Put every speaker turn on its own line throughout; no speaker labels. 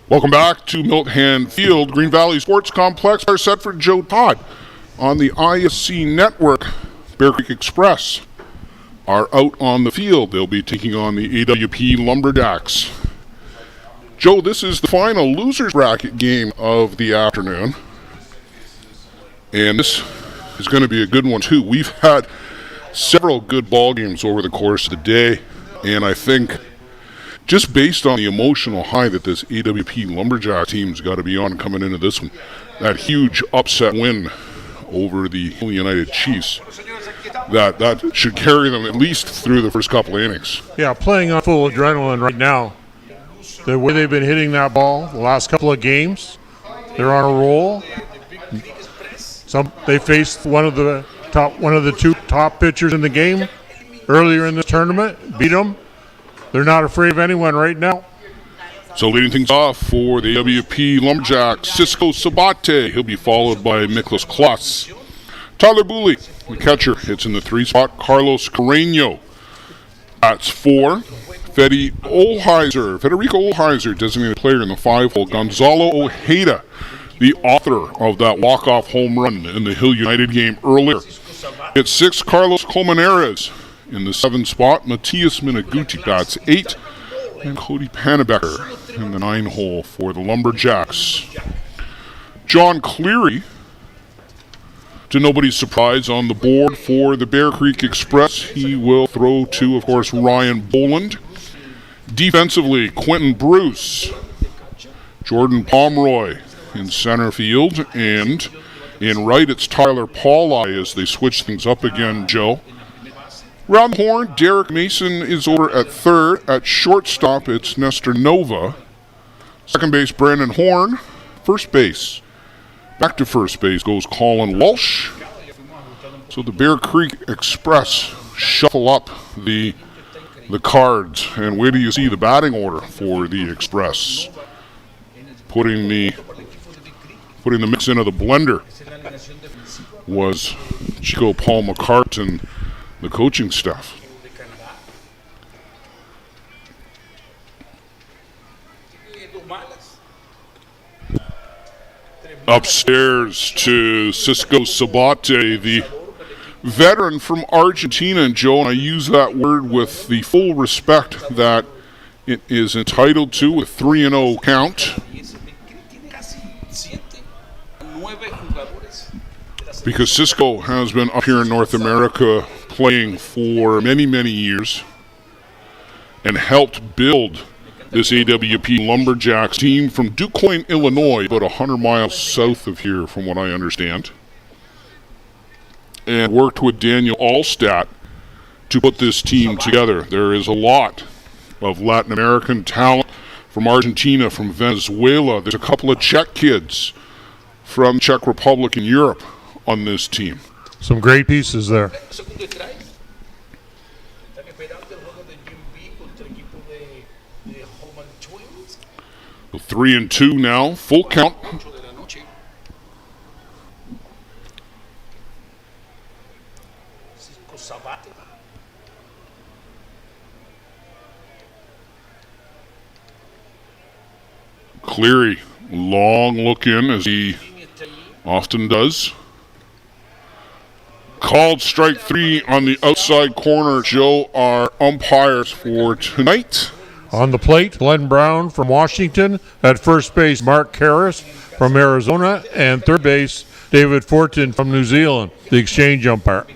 Welcome back to Milton Field. Green Valley Sports Complex are set for Joe Todd on the ISC Network. Bear Creek Express are out on the field. They'll be taking on the AWP Luberjacks. Joe, this is the final losers bracket game of the afternoon. And this is going to be a good one, too. We've had several good ball games over the course of the day. And I think just based on the emotional high that this AWP Lumberjack team's got to be on coming into this one, that huge upset win over the United Chiefs, that should carry them at least through the first couple of innings.
Yeah, playing on full adrenaline right now. The way they've been hitting that ball the last couple of games, they're on a roll. They faced one of the two top pitchers in the game earlier in this tournament, beat them. They're not afraid of anyone right now.
So leading things off for the AWP Lumberjacks, Cisco Sabate. He'll be followed by Miklas Kloss. Tyler Booley, the catcher, hits in the 3 spot. Carlos Carreño, that's 4. Federico Olheiser, designated player in the 5-hole. Gonzalo Ojeda, the author of that walk-off home run in the Hill United game earlier. At 6, Carlos Colmenares. In the 7 spot, Matias Minaguti bats 8. And Cody Panebecker in the 9-hole for the Lumberjacks. John Cleary, to nobody's surprise, on the board for the Bear Creek Express. He will throw to, of course, Ryan Boland. Defensively, Quentin Bruce, Jordan Pomeroy in center field, and in right it's Tyler Paulai as they switch things up again, Joe. Round the horn, Derek Mason is over at third. At shortstop, it's Nestor Nova. Second base, Brandon Horn. First base, back to first base goes Colin Walsh. So the Bear Creek Express shuffle up the cards. And where do you see the batting order for the Express? Putting the mix into the blender was Chico Paul McCart and the coaching staff. Upstairs to Cisco Sabate, the veteran from Argentina, and Joe, and I use that word with the full respect that it is entitled to, with 3-0 count. Because Cisco has been up here in North America playing for many, many years and helped build this AWP Lumberjacks team from DuQuoin, Illinois, about 100 miles south of here from what I understand, and worked with Daniel Allstat to put this team together. There is a lot of Latin American talent from Argentina, from Venezuela. There's a couple of Czech kids from Czech Republic and Europe on this team.
Some great pieces there.
So 3-2 now, full count. Cleary, long look in as he often does. Called strike 3 on the outside corner. Joe, our umpires for tonight.
On the plate, Glenn Brown from Washington. At first base, Mark Karras from Arizona. And third base, David Fortin from New Zealand, the exchange umpire.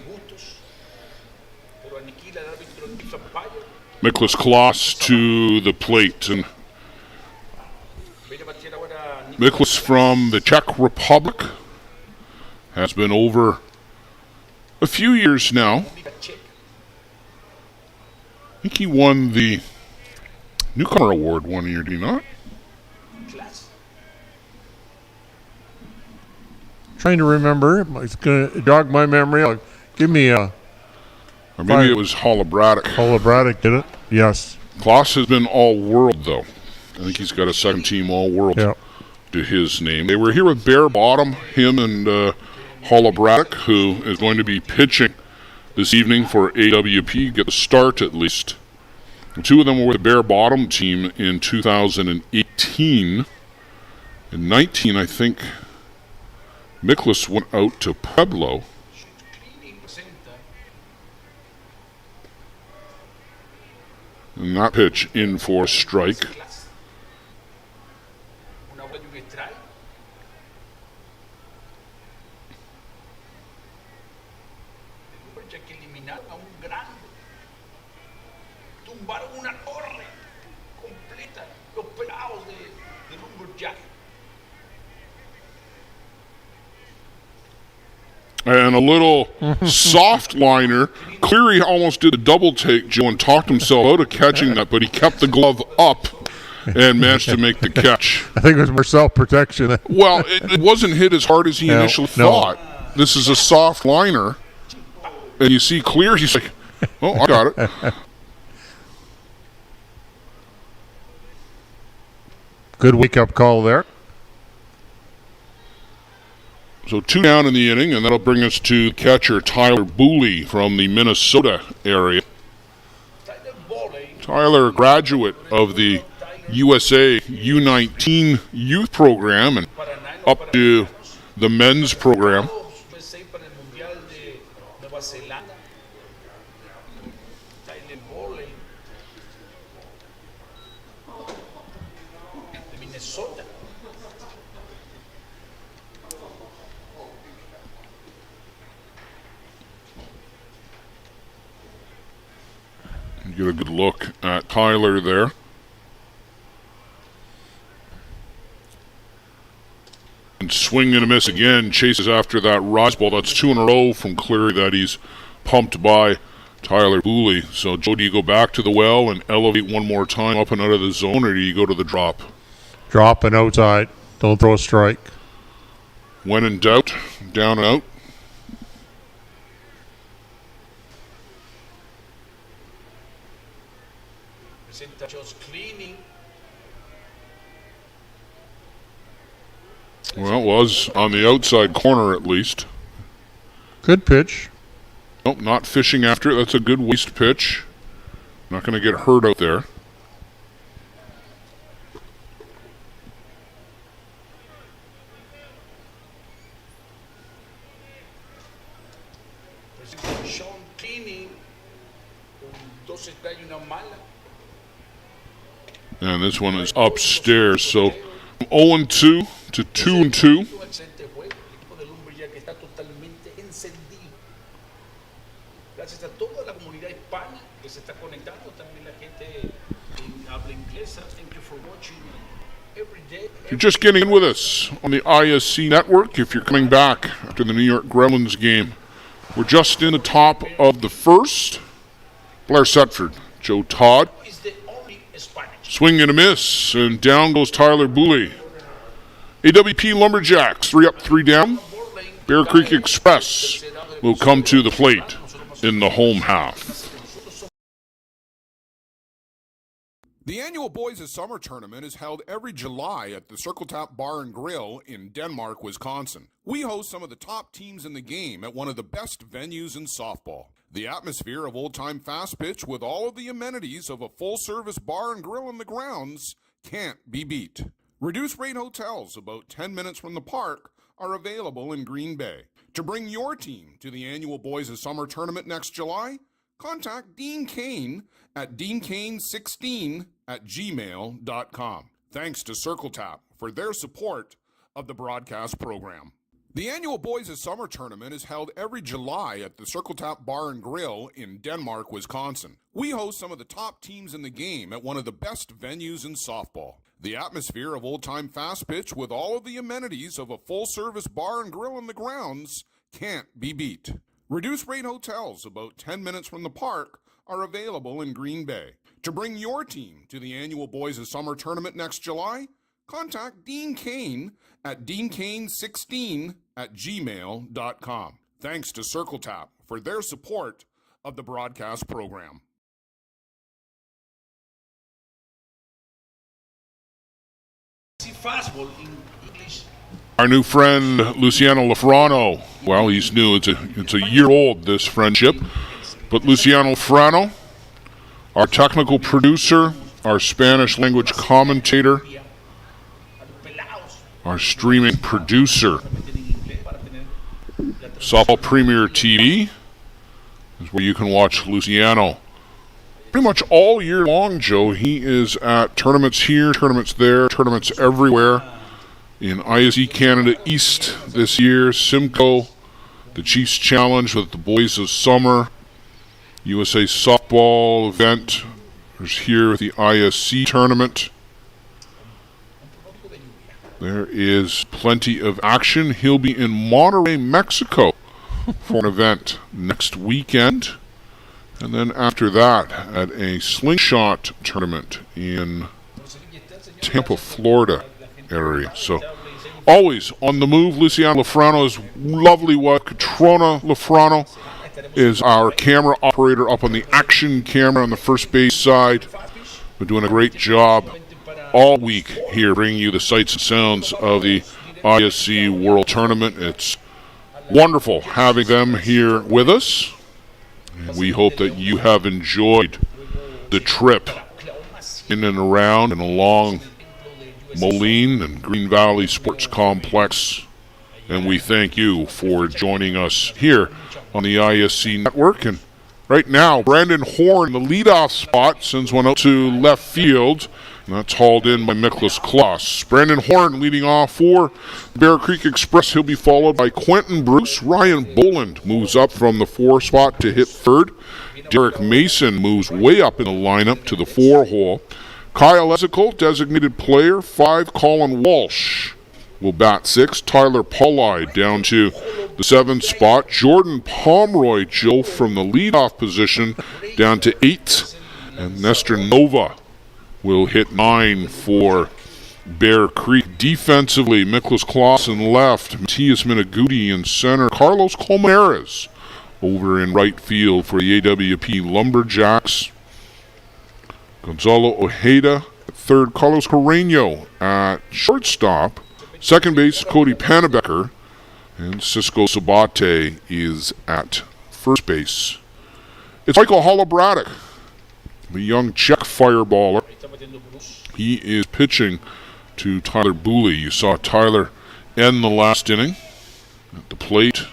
Miklas Kloss to the plate. And Miklas from the Czech Republic has been over a few years now. I think he won the Newcomer Award one year, do you not?
Trying to remember. It's going to jog my memory. Give me a...
Or maybe it was Holla Braddock.
Holla Braddock did it? Yes.
Kloss has been all-world, though. I think he's got a second-team all-world to his name. They were here with Bear Bottom, him and Holla Braddock, who is going to be pitching this evening for AWP, get the start at least The two of them were with the Bear Bottom team in 2018. In 19, I think Miklas went out to Pueblo. And that pitch in for a strike. And a little soft liner. Cleary almost did a double take, Joe, and talked himself out of catching that, but he kept the glove up and managed to make the catch.
I think it was more self-protection.
Well, it wasn't hit as hard as he initially thought. This is a soft liner. And you see Cleary, he's like, oh, I got it.
Good wake-up call there.
So 2 down in the inning, and that'll bring us to catcher Tyler Booley from the Minnesota area. Tyler, a graduate of the USA U19 youth program and up to the men's program. Get a good look at Tyler there. And swing and a miss again. Chases after that rise ball. That's 2 in a row from Cleary that he's pumped by Tyler Booley. So, Joe, do you go back to the well and elevate one more time up and out of the zone, or do you go to the drop?
Drop and outside. Don't throw a strike.
When in doubt, down and out. Well, it was on the outside corner at least.
Good pitch.
Nope, not fishing after it. That's a good waste pitch. Not going to get hurt out there. And this one is upstairs, so 0-2 to 2-2. If you're just getting in with us on the ISC network, if you're coming back after the New York Gremlins game, we're just in the top of the first. Blair Setford, Joe Todd. Swing and a miss, and down goes Tyler Booley. AWP Lumberjacks, 3 up, 3 down. Bear Creek Express will come to the plate in the home half.
The annual Boys of Summer tournament is held every July at the Circle Tap Bar and Grill in Denmark, Wisconsin. We host some of the top teams in the game at one of the best venues in softball. The atmosphere of old-time fast pitch with all of the amenities of a full-service bar and grill in the grounds can't be beat. Reduced-rate hotels about 10 minutes from the park are available in Green Bay. To bring your team to the annual Boys of Summer tournament next July, contact Dean Kane at deankane16@gmail.com. Thanks to Circle Tap for their support of the broadcast program. The annual Boys of Summer tournament is held every July at the Circle Tap Bar and Grill in Denmark, Wisconsin. We host some of the top teams in the game at one of the best venues in softball. The atmosphere of old-time fast pitch with all of the amenities of a full-service bar and grill in the grounds can't be beat. Reduced-rate hotels about 10 minutes from the park are available in Green Bay. To bring your team to the annual Boys of Summer tournament next July, contact Dean Kane at deankane16@gmail.com. Thanks to Circle Tap for their support of the broadcast program.
Our new friend Luciano Lafrano, well, he's new. It's a year old, this friendship. But Luciano Lafrano Our technical producer, our Spanish language commentator, our streaming producer, Softball Premier TV is where you can watch Luciano pretty much all year long, Joe. He is at tournaments here, tournaments there, tournaments everywhere. In ISE Canada East this year, Simcoe, the Chiefs Challenge with the Boys of Summer, USA Softball event. There's here the ISC tournament. There is plenty of action. He'll be in Monterrey, Mexico for an event next weekend. And then after that, at a slingshot tournament in Tampa, Florida area. So always on the move. Luciano Lafrano's lovely wife, Catrona Lafrano, is our camera operator up on the action camera on the first base side. Been doing a great job all week here, bringing you the sights and sounds of the ISC World Tournament. It's wonderful having them here with us. We hope that you have enjoyed the trip in and around and along Moline and Green Valley Sports Complex. And we thank you for joining us here on the ISC Network. And right now, Brandon Horn, the leadoff spot, sends one out to left field. And that's hauled in by Miklas Kloss. Brandon Horn leading off for Bear Creek Express. He'll be followed by Quentin Bruce. Ryan Boland moves up from the 4 spot to hit third. Derek Mason moves way up in the lineup to the 4 hole. Kyle Ezekiel, designated player. 5, Colin Walsh will bat 6. Tyler Paulai down to the 7th spot. Jordan Pomeroy, Joe, from the leadoff position down to 8. And Nestor Nova will hit 9 for Bear Creek. Defensively, Miklas Kloss in left, Matias Minaguti in center, Carlos Colmenares over in right field for the AWP Lumberjacks. Gonzalo Ojeda at third, Carlos Carreño at shortstop, second base Cody Panabecker, and Cisco Sabate is at first base. It's Michael Holobratic, the young Czech fireballer. He is pitching to Tyler Booley. You saw Tyler end the last inning at the plate.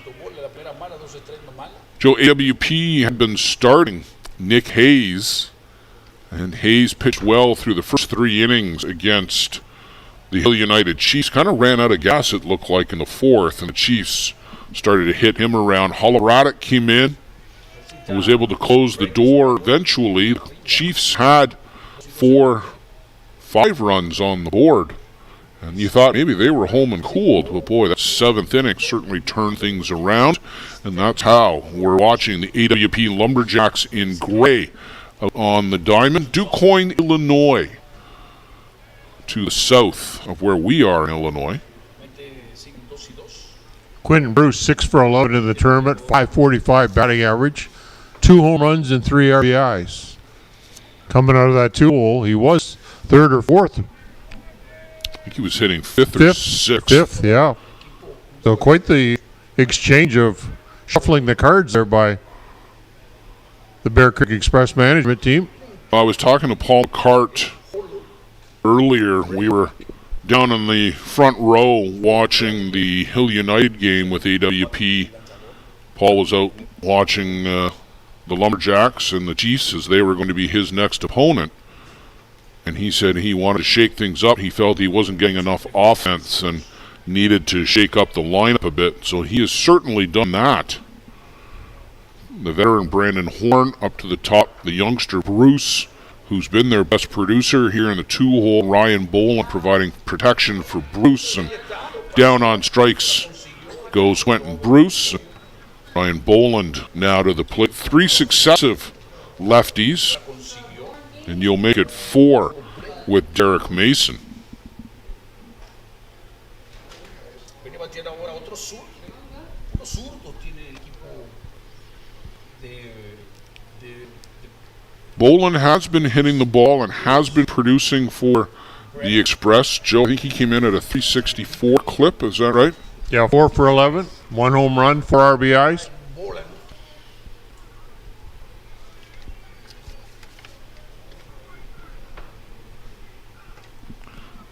Joe, AWP had been starting Nick Hayes, and Hayes pitched well through the first 3 innings against the Hill United Chiefs. Kind of ran out of gas, it looked like, in the 4th, and the Chiefs started to hit him around. Holobratic came in and was able to close the door eventually. The Chiefs had 5 runs on the board, and you thought maybe they were home and cooled, but boy, that 7th inning certainly turned things around, and that's how we're watching the AWP Lumberjacks in gray on the diamond. DuQuoin, Illinois, to the south of where we are in Illinois.
Quentin Bruce, 6 for 11 in the tournament, .545 batting average, 2 home runs and 3 RBIs. Coming out of that 2 hole, he was 3rd or 4th.
I think he was hitting 5th or 6th.
5th, yeah. So quite the exchange of shuffling the cards there by the Bear Creek Express management team.
I was talking to Paul Cart earlier. We were down in the front row watching the Hill United game with AWP. Paul was out watching the Lumberjacks and the Chiefs as they were going to be his next opponent. And he said he wanted to shake things up. He felt he wasn't getting enough offense and needed to shake up the lineup a bit. So he has certainly done that. The veteran Brandon Horn up to the top. The youngster Bruce, who's been their best producer here in the 2 hole. Ryan Boland providing protection for Bruce. And down on strikes goes Quentin Bruce. Ryan Boland now to the plate. 3 successive lefties. And you'll make it 4 with Derek Mason. Boland has been hitting the ball and has been producing for the Express. Joe, I think he came in at a .364 clip, is that right?
Yeah, 4 for 11, 1 home run, 4 RBIs.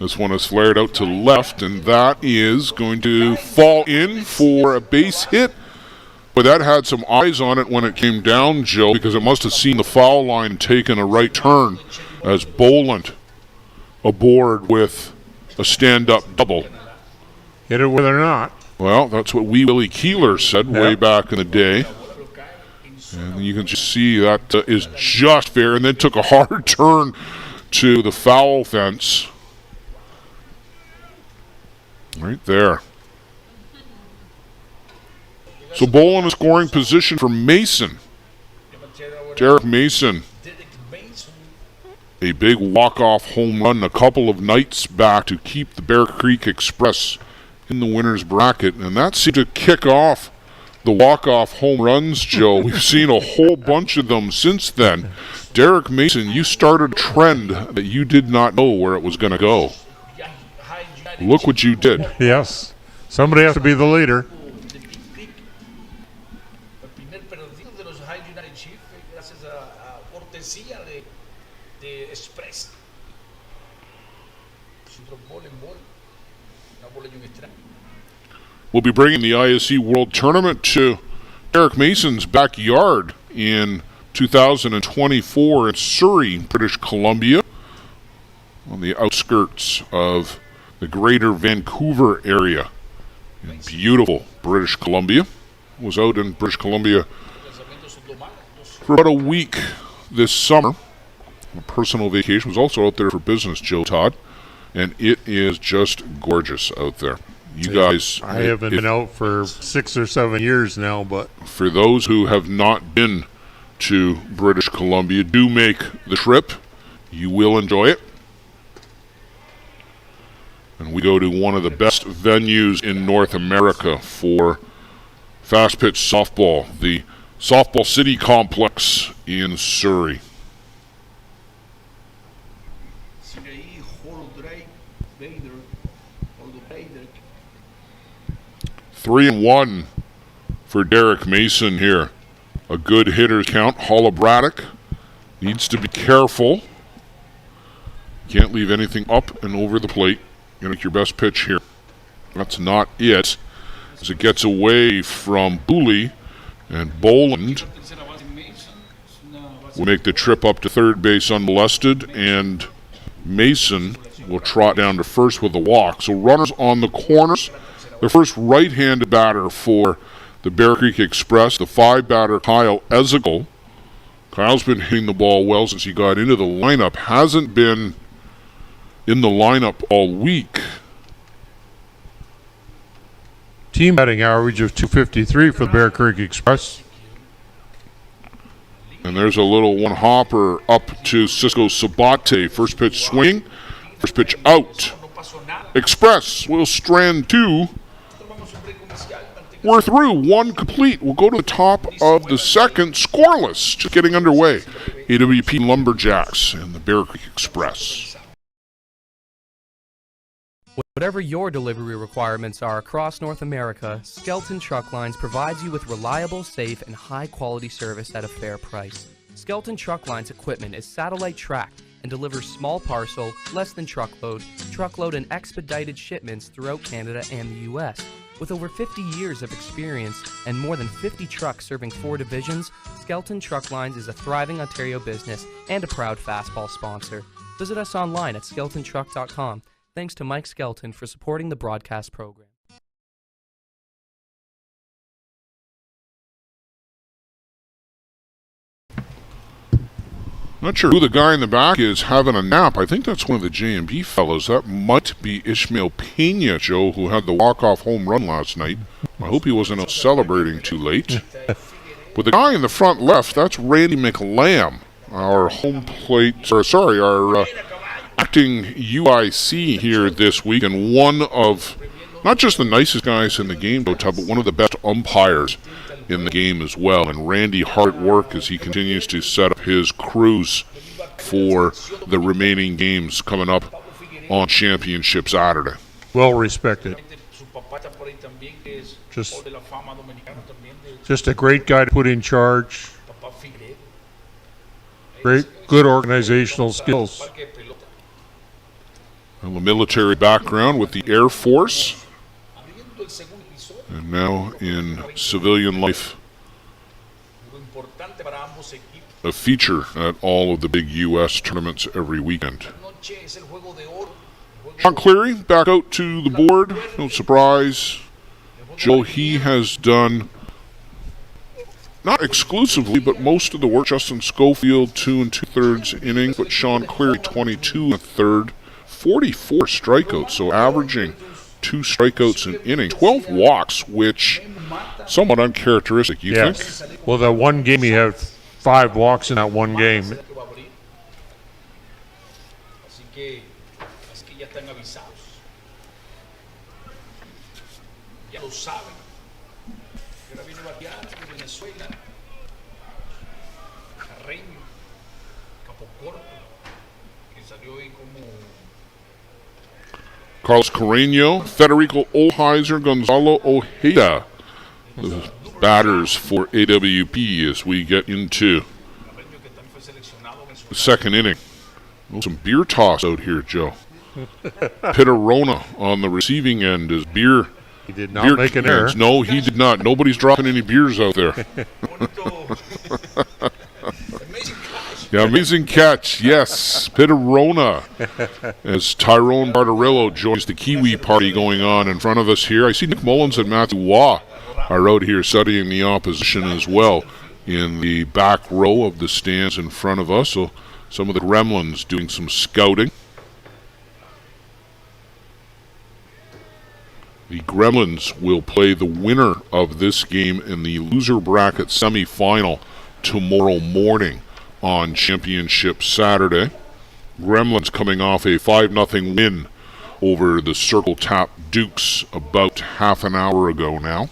This one is flared out to left, and that is going to fall in for a base hit. But that had some eyes on it when it came down, Joe, because it must have seen the foul line and taken a right turn as Boland aboard with a stand-up double.
Hit it with or not.
Well, that's what Wee Willie Keeler said way back in the day. And you can just see that is just fair, and then took a hard turn to the foul fence. Right there. So Boland in scoring position for Mason. Derek Mason. A big walk-off home run a couple of nights back to keep the Bear Creek Express in the winner's bracket. And that seemed to kick off the walk-off home runs, Joe. We've seen a whole bunch of them since then. Derek Mason, you started a trend that you did not know where it was going to go. Look what you did.
Yes. Somebody has to be the leader.
We'll be bringing the ISC World Tournament to Derek Mason's backyard in 2024 in Surrey, British Columbia, on the outskirts of the greater Vancouver area in beautiful British Columbia. Was out in British Columbia for about a week this summer. A personal vacation. Was also out there for business, Joe Todd. And it is just gorgeous out there. You guys...
I haven't been out for 6 or 7 years now, but...
For those who have not been to British Columbia, do make the trip. You will enjoy it. And we go to one of the best venues in North America for fast pitch softball, the Softball City Complex in Surrey. 3-1 for Derek Mason here. A good hitter's count. Holla Braddock needs to be careful. Can't leave anything up and over the plate. You make your best pitch here. That's not it. As it gets away from Booley, and Boland will make the trip up to third base unmolested, and Mason will trot down to first with a walk. So runners on the corners. The first right-handed batter for the Bear Creek Express, the 5-batter Kyle Ezekiel. Kyle's been hitting the ball well since he got into the lineup. Hasn't been in the lineup all week.
Team batting average of .253 for the Bear Creek Express.
And there's a little one-hopper up to Cisco Sabate. First pitch swing, first pitch out. Express will strand two. We're through, one complete. We'll go to the top of the second, scoreless, just getting underway. AWP Luberjacks and the Bear Creek Express.
Whatever your delivery requirements are across North America, Skelton Truck Lines provides you with reliable, safe, and high-quality service at a fair price. Skelton Truck Lines equipment is satellite tracked and delivers small parcel, less than truckload, and expedited shipments throughout Canada and the U.S. With over 50 years of experience and more than 50 trucks serving 4 divisions, Skelton Truck Lines is a thriving Ontario business and a proud fastball sponsor. Visit us online at skeltontruck.com. Thanks to Mike Skelton for supporting the broadcast program.
Not sure who the guy in the back is having a nap. I think that's one of the J&B fellows. That might be Ishmael Pena, Joe, who had the walk-off home run last night. I hope he wasn't out celebrating too late. But the guy in the front left, that's Randy McLam, our our acting UIC here this week, and one of not just the nicest guys in the game, but one of the best umpires in the game as well. And Randy hard work as he continues to set up his crews for the remaining games coming up on Championship Saturday.
Well respected. Just a great guy to put in charge. Good organizational skills.
A military background with the Air Force, and now in civilian life. A feature at all of the big U.S. tournaments every weekend. Sean Cleary back out to the board. No surprise. Joe, he has done, not exclusively, but most of the work. Justin Schofield, 2 2/3 innings, but Sean Cleary, 22 1/3, 44 strikeouts, so averaging 2 strikeouts an inning, 12 walks, which somewhat uncharacteristic, you think?
Well, that one game he had 5 walks in that one game.
Carlos Carreño, Federico Olheiser, Gonzalo Ojeda, the batters for AWP as we get into the second inning. Oh, some beer toss out here, Joe. Pitterona on the receiving end is beer.
He did not make an error.
No, he did not. Nobody's dropping any beers out there. Yeah, amazing catch. Yes, Pitterona. As Tyrone Bartarillo joins the Kiwi party going on in front of us here. I see Nick Mullins and Matthew Waugh are out here studying the opposition as well in the back row of the stands in front of us. So some of the Gremlins doing some scouting. The Gremlins will play the winner of this game in the loser bracket semifinal tomorrow morning on Championship Saturday. Gremlins coming off a 5-0 win over the Circle Tap Dukes about half an hour ago now.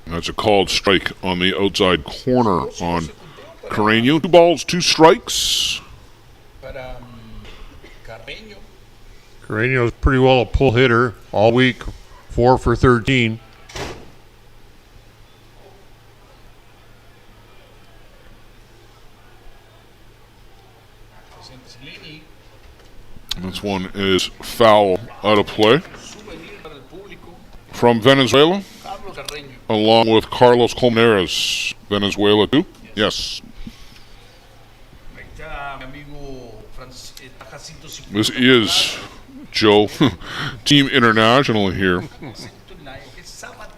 That's a called strike on the outside corner on Carreño. 2 balls, 2 strikes.
Carreño's pretty well a pull hitter all week, 4 for 13.
This one is foul out of play. From Venezuela, along with Carlos Colmenares. Venezuela too? Yes. This is, Joe, Team International here.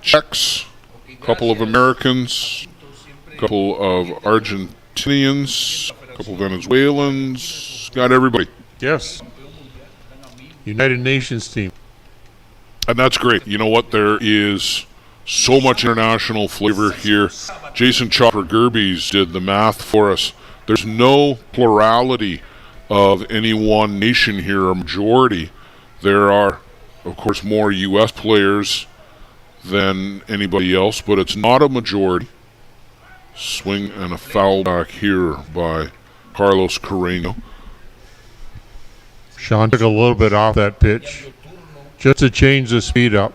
Czechs, a couple of Americans, a couple of Argentinians, a couple of Venezuelans. Got everybody.
Yes. United Nations team.
And that's great. You know what? There is so much international flavor here. Jason Chopper Gerbies did the math for us. There's no plurality of any one nation here, a majority. There are, of course, more U.S. players than anybody else, but it's not a majority. Swing and a foul back here by Carlos Carreño.
Sean took a little bit off that pitch just to change the speed up.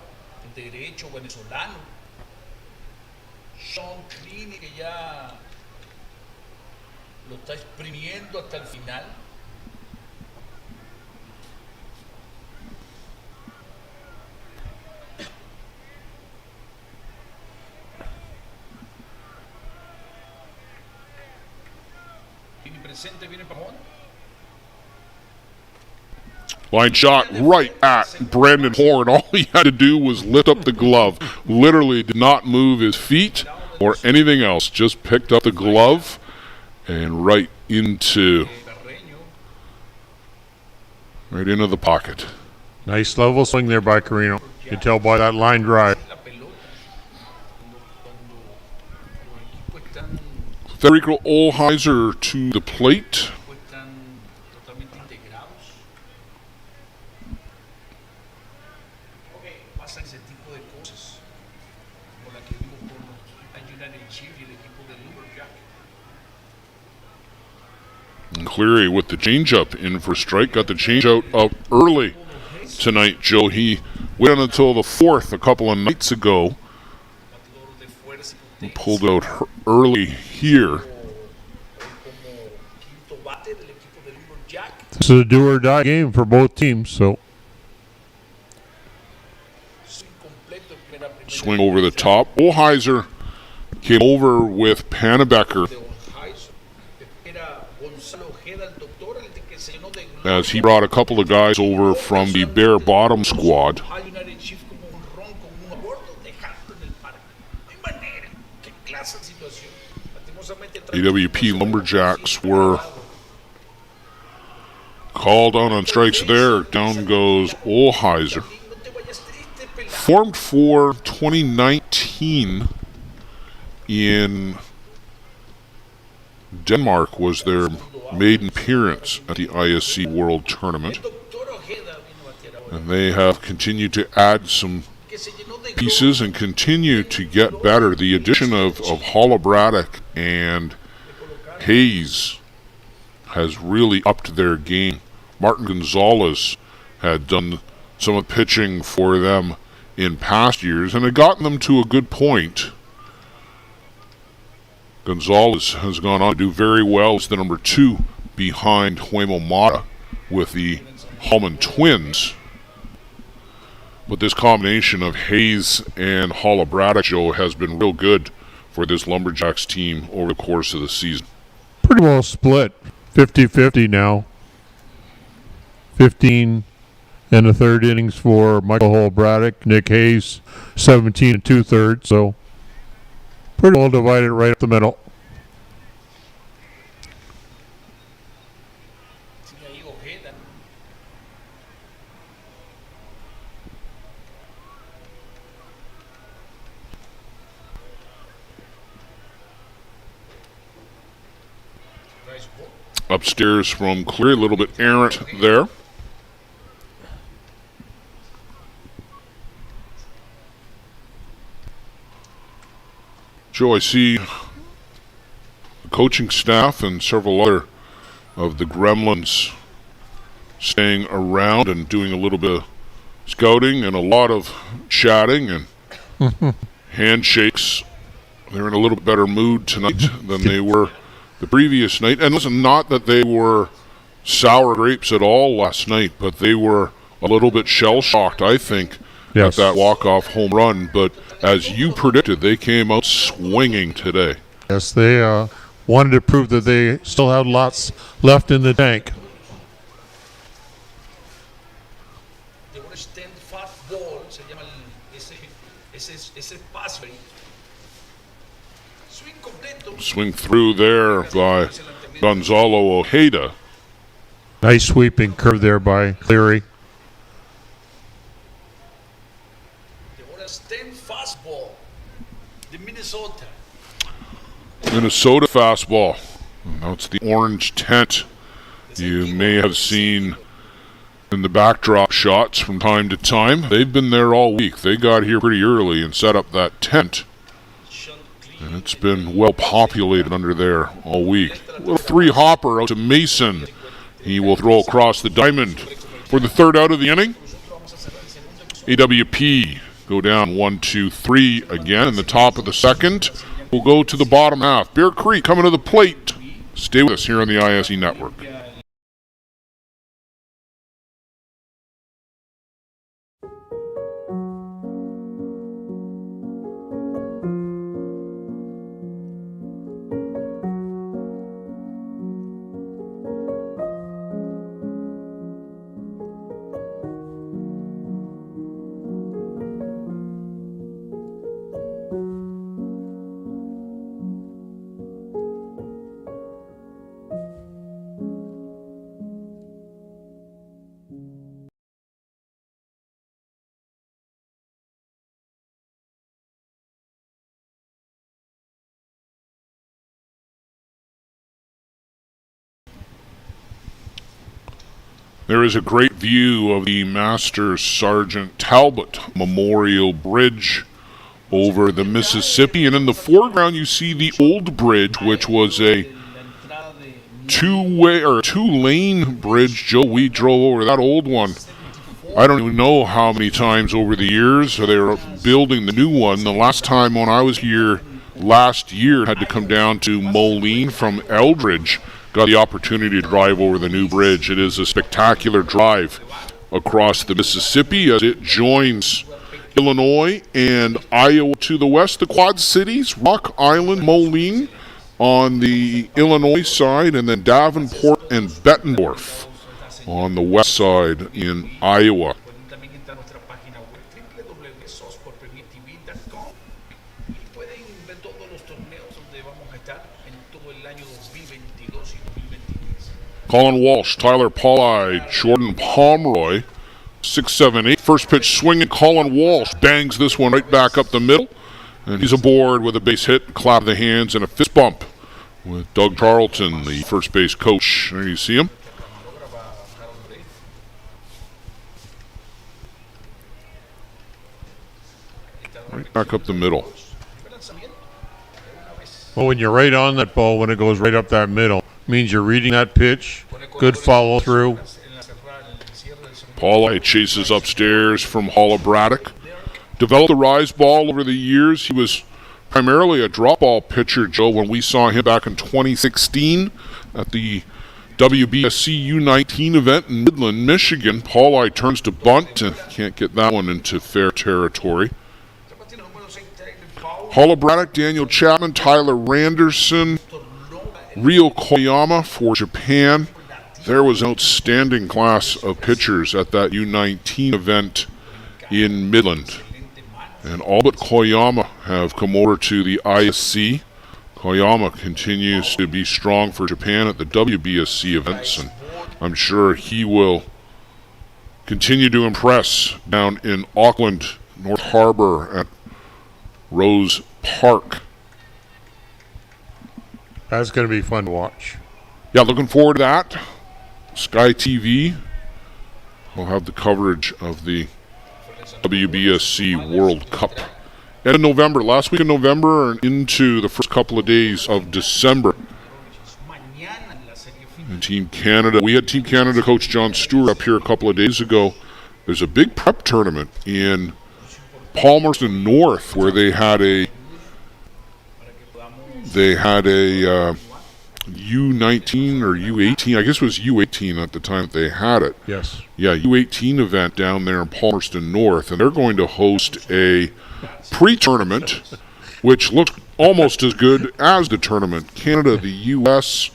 Line shot right at Brandon Horn. All he had to do was lift up the glove. Literally did not move his feet or anything else. Just picked up the glove and right into the pocket.
Nice level swing there by Carreño. You can tell by that line drive.
Federico Olheiser to the plate. And Cleary with the changeup in for strike. Got the changeout up early tonight, Joe. He went until the 4th a couple of nights ago. He pulled out early here.
This is a do-or-die game for both teams, so.
Swing over the top. Olheiser came over with Pannebecker as he brought a couple of guys over from the Bear Bottom squad. AWP Lumberjacks were called on strikes there. Down goes Olheiser. Formed for 2019 in Denmark was their maiden appearance at the ISC World Tournament. And they have continued to add some pieces and continue to get better. The addition of Holobratic and Hayes has really upped their game. Martin Gonzalez had done some of the pitching for them in past years and had gotten them to a good point. Gonzalez has gone on to do very well as the number 2 behind Huemo Mata with the Hallman twins. But this combination of Hayes and Holobratic, Joe, has been real good for this Lumberjacks team over the course of the season.
Pretty well split, 50-50 now. 15 and a third innings for Michael Holobratic. Nick Hayes, 17 and 2/3, so pretty well divided right up the middle.
Upstairs from Cleary, a little bit errant there. Joe, I see the coaching staff and several other of the Gremlins staying around and doing a little bit of scouting and a lot of chatting and handshakes. They're in a little bit better mood tonight than they were the previous night. And listen, not that they were sour grapes at all last night, but they were a little bit shell-shocked, I think, at that walk-off home run. But as you predicted, they came out swinging today.
Yes, they wanted to prove that they still had lots left in the tank.
Swing through there by Gonzalo Ojeda.
Nice sweeping curve there by Cleary.
Minnesota fastball. Now it's the orange tent you may have seen in the backdrop shots from time to time. They've been there all week. They got here pretty early and set up that tent. And it's been well populated under there all week. Little 3-hopper out to Mason. He will throw across the diamond for the 3rd out of the inning. AWP go down 1-2-3 again in the top of the 2nd. We'll go to the bottom half. Bear Creek coming to the plate. Stay with us here on the ISE Network. There is a great view of the Master Sergeant Talbot Memorial Bridge over the Mississippi, and in the foreground you see the old bridge, which was a two-lane bridge. Joe, we drove over that old one I don't even know how many times over the years they were building the new one. The last time when I was here last year, I had to come down to Moline from Eldridge. Got the opportunity to drive over the new bridge. It is a spectacular drive across the Mississippi as it joins Illinois and Iowa to the west. The Quad Cities, Rock Island, Moline on the Illinois side, and then Davenport and Bettendorf on the west side in Iowa. Colin Walsh, Tyler Pauli, Jordan Pomeroy, 6-7-8. First pitch swinging. Colin Walsh bangs this one right back up the middle. And he's aboard with a base hit, clap of the hands, and a fist bump with Doug Charlton, the first base coach. There you see him. Right back up the middle.
Well, when you're right on that ball, when it goes right up that middle, means you're reading that pitch. Good follow through.
Pauli chases upstairs from Holla Braddock. Developed the rise ball over the years. He was primarily a drop ball pitcher, Joe, when we saw him back in 2016 at the WBSC U19 event in Midland, Michigan. Pauli turns to bunt and can't get that one into fair territory. Holla Braddock, Daniel Chapman, Tyler Randerson, Ryo Koyama for Japan. There was an outstanding class of pitchers at that U19 event in Midland. And all but Koyama have come over to the ISC. Koyama continues to be strong for Japan at the WBSC events, and I'm sure he will continue to impress down in Auckland, North Harbor at Rose Park.
That's going to be fun to watch.
Yeah, looking forward to that. Sky TV will have the coverage of the WBSC World Cup. And in November, last week in November and into the first couple of days of December. And Team Canada, we had Team Canada coach John Stewart up here a couple of days ago. There's a big prep tournament in Palmerston North where they had a U19 or U18, I guess it was U18 at the time that they had it.
Yes.
Yeah, U18 event down there in Palmerston North, and they're going to host a pre-tournament, which looks almost as good as the tournament. Canada, the U.S.,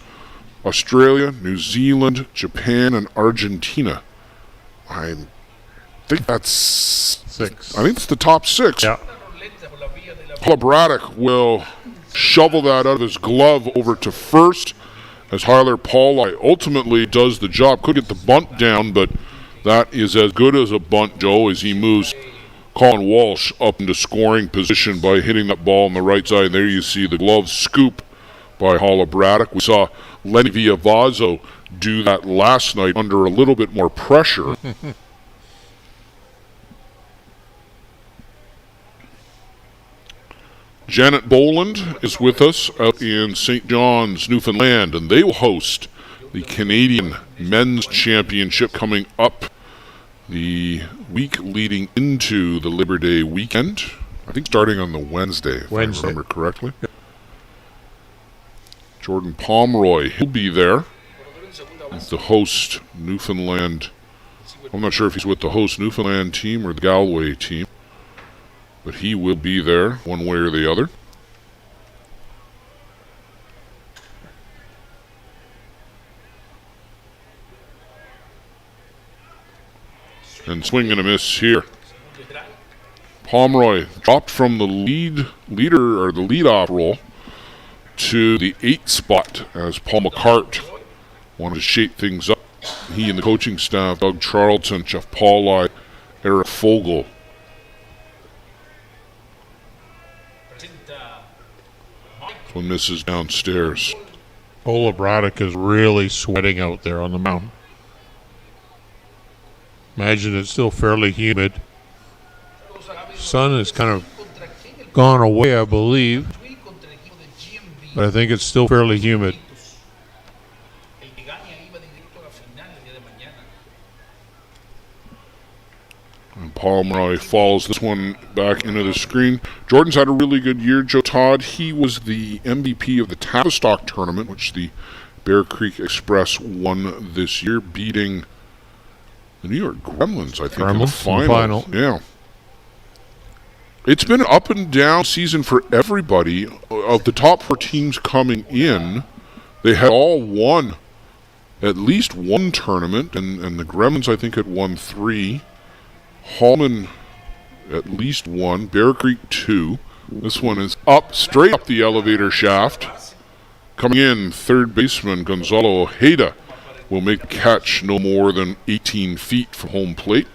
Australia, New Zealand, Japan, and Argentina. I think that's
6.
I think it's the top 6.
Yeah.
Holla Braddock will shovel that out of his glove over to first as Tyler Pauli ultimately does the job. Could get the bunt down, but that is as good as a bunt, Joe, as he moves Colin Walsh up into scoring position by hitting that ball on the right side. And there you see the glove scoop by Holla Braddock. We saw Lenny Villavazzo do that last night under a little bit more pressure. Janet Boland is with us out in St. John's, Newfoundland, and they will host the Canadian Men's Championship coming up the week leading into the Labor Day weekend. I think starting on the Wednesday, if I remember correctly. Yep. Jordan Pomeroy, he'll be there as the host Newfoundland. I'm not sure if he's with the host Newfoundland team or the Galway team, but he will be there one way or the other. And swing and a miss here. Pomeroy dropped from the leader or the leadoff role to the 8th spot as Paul McCart wanted to shake things up. He and the coaching staff, Doug Charlton, Jeff Pauli, Eric Fogel. One misses downstairs.
Holla Braddock is really sweating out there on the mountain. Imagine it's still fairly humid. Sun has kind of gone away, I believe. But I think it's still fairly humid.
And Pomeroy follows this one back into the screen. Jordan's had a really good year, Joe Todd. He was the MVP of the Tavistock tournament, which the Bear Creek Express won this year, beating the New York Gremlins, I think, in the final. Yeah. It's been an up and down season for everybody. Of the top 4 teams coming in, they had all won at least one tournament, and the Gremlins, I think, had won 3. Hallman at least 1. Bear Creek 2. This one is up, straight up the elevator shaft. Coming in, third baseman Gonzalo Ojeda will make the catch no more than 18 feet from home plate.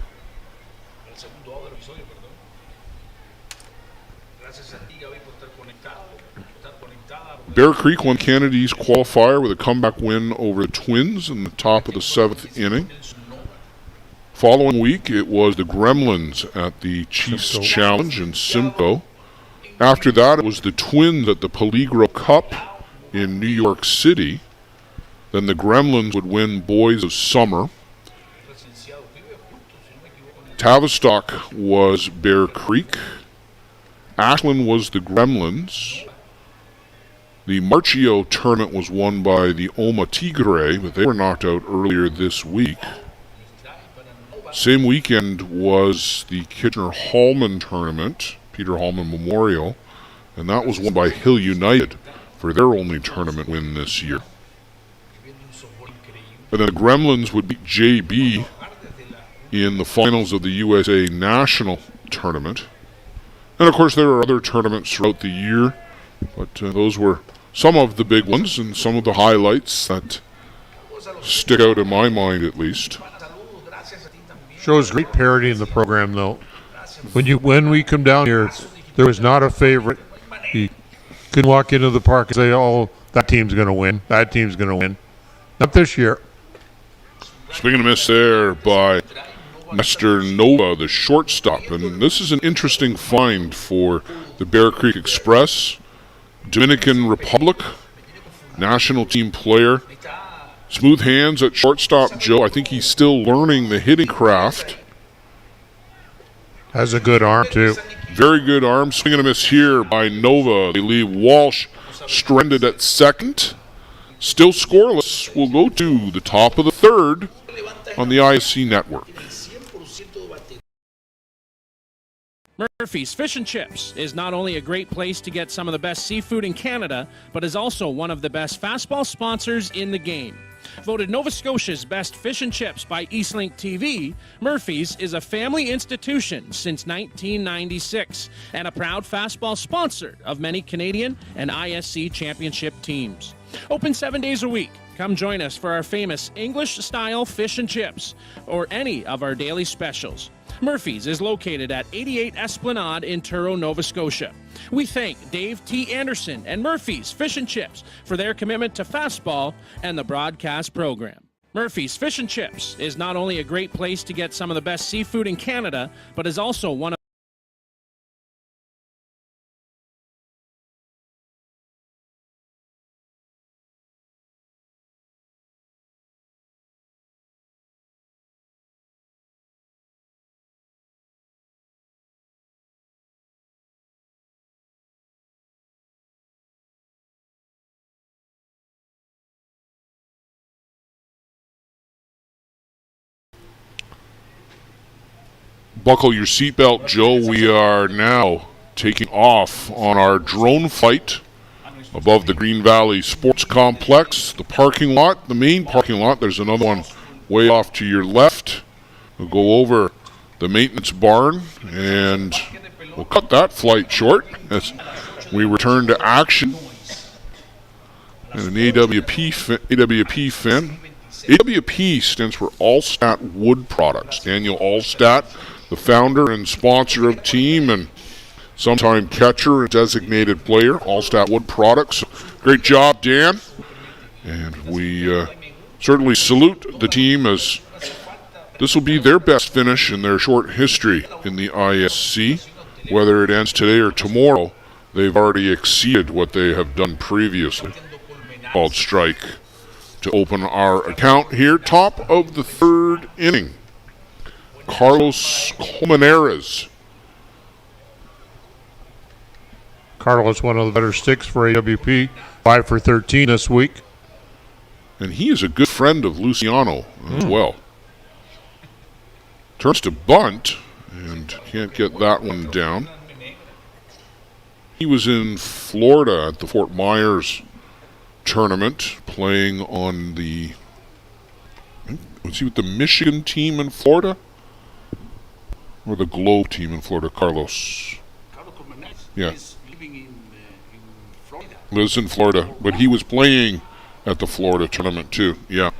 Bear Creek won Canada's qualifier with a comeback win over the Twins in the top of the 7th inning. Following week, it was the Gremlins at the Chiefs Challenge in Simcoe. After that, it was the Twins at the Peligro Cup in New York City. Then the Gremlins would win Boys of Summer. Tavistock was Bear Creek. Ashland was the Gremlins. The Marchio tournament was won by the Oma Tigre, but they were knocked out earlier this week. Same weekend was the Kitchener-Hallman tournament, Peter Hallman Memorial, and that was won by Hill United for their only tournament win this year. And then the Gremlins would beat JB in the finals of the USA National Tournament. And of course there are other tournaments throughout the year, but those were some of the big ones and some of the highlights that stick out in my mind at least.
Shows great parity in the program, though. When we come down here, there was not a favorite. You couldn't walk into the park and say, "Oh, that team's going to win. That team's going to win." Not this year.
Swing and a miss there by Mr. Nova, the shortstop. And this is an interesting find for the Bear Creek Express. Dominican Republic, national team player. Smooth hands at shortstop, Joe. I think he's still learning the hitting craft.
Has a good arm, too.
Very good arm. Swing and a miss here by Nova. They leave Walsh stranded at second. Still scoreless. We'll go to the top of the 3rd on the ISC network.
Murphy's Fish and Chips is not only a great place to get some of the best seafood in Canada, but is also one of the best fastball sponsors in the game. Voted Nova Scotia's best fish and chips by Eastlink TV, Murphy's is a family institution since 1996 and a proud fastball sponsor of many Canadian and ISC championship teams. Open 7 days a week. Come join us for our famous English-style fish and chips or any of our daily specials. Murphy's is located at 88 Esplanade in Truro, Nova Scotia. We thank Dave T. Anderson and Murphy's Fish and Chips for their commitment to fastball and the broadcast program. Murphy's Fish and Chips is not only a great place to get some of the best seafood in Canada, but is also one of
Buckle your seatbelt, Joe. We are now taking off on our drone flight above the Green Valley Sports Complex. The parking lot, the main parking lot, there's another one way off to your left. We'll go over the maintenance barn and we'll cut that flight short as we return to action. And an AWP fan. AWP stands for Allstat Wood Products. Daniel Allstat, the founder and sponsor of team and sometime catcher and designated player, Allstat Wood Products. Great job, Dan. And we certainly salute the team as this will be their best finish in their short history in the ISC. Whether it ends today or tomorrow, they've already exceeded what they have done previously. Called strike to open our account here. Top of the 3rd inning. Carlos Colmenares.
Carlos, one of the better sticks for AWP, 5 for 13 this week.
And he is a good friend of Luciano as well. Turns to bunt and can't get that one down. He was in Florida at the Fort Myers tournament playing on the, was he with the Michigan team in Florida? Or the Globe team in Florida, Carlos? Yeah. Lives in Florida, but he was playing at the Florida tournament too. Yeah.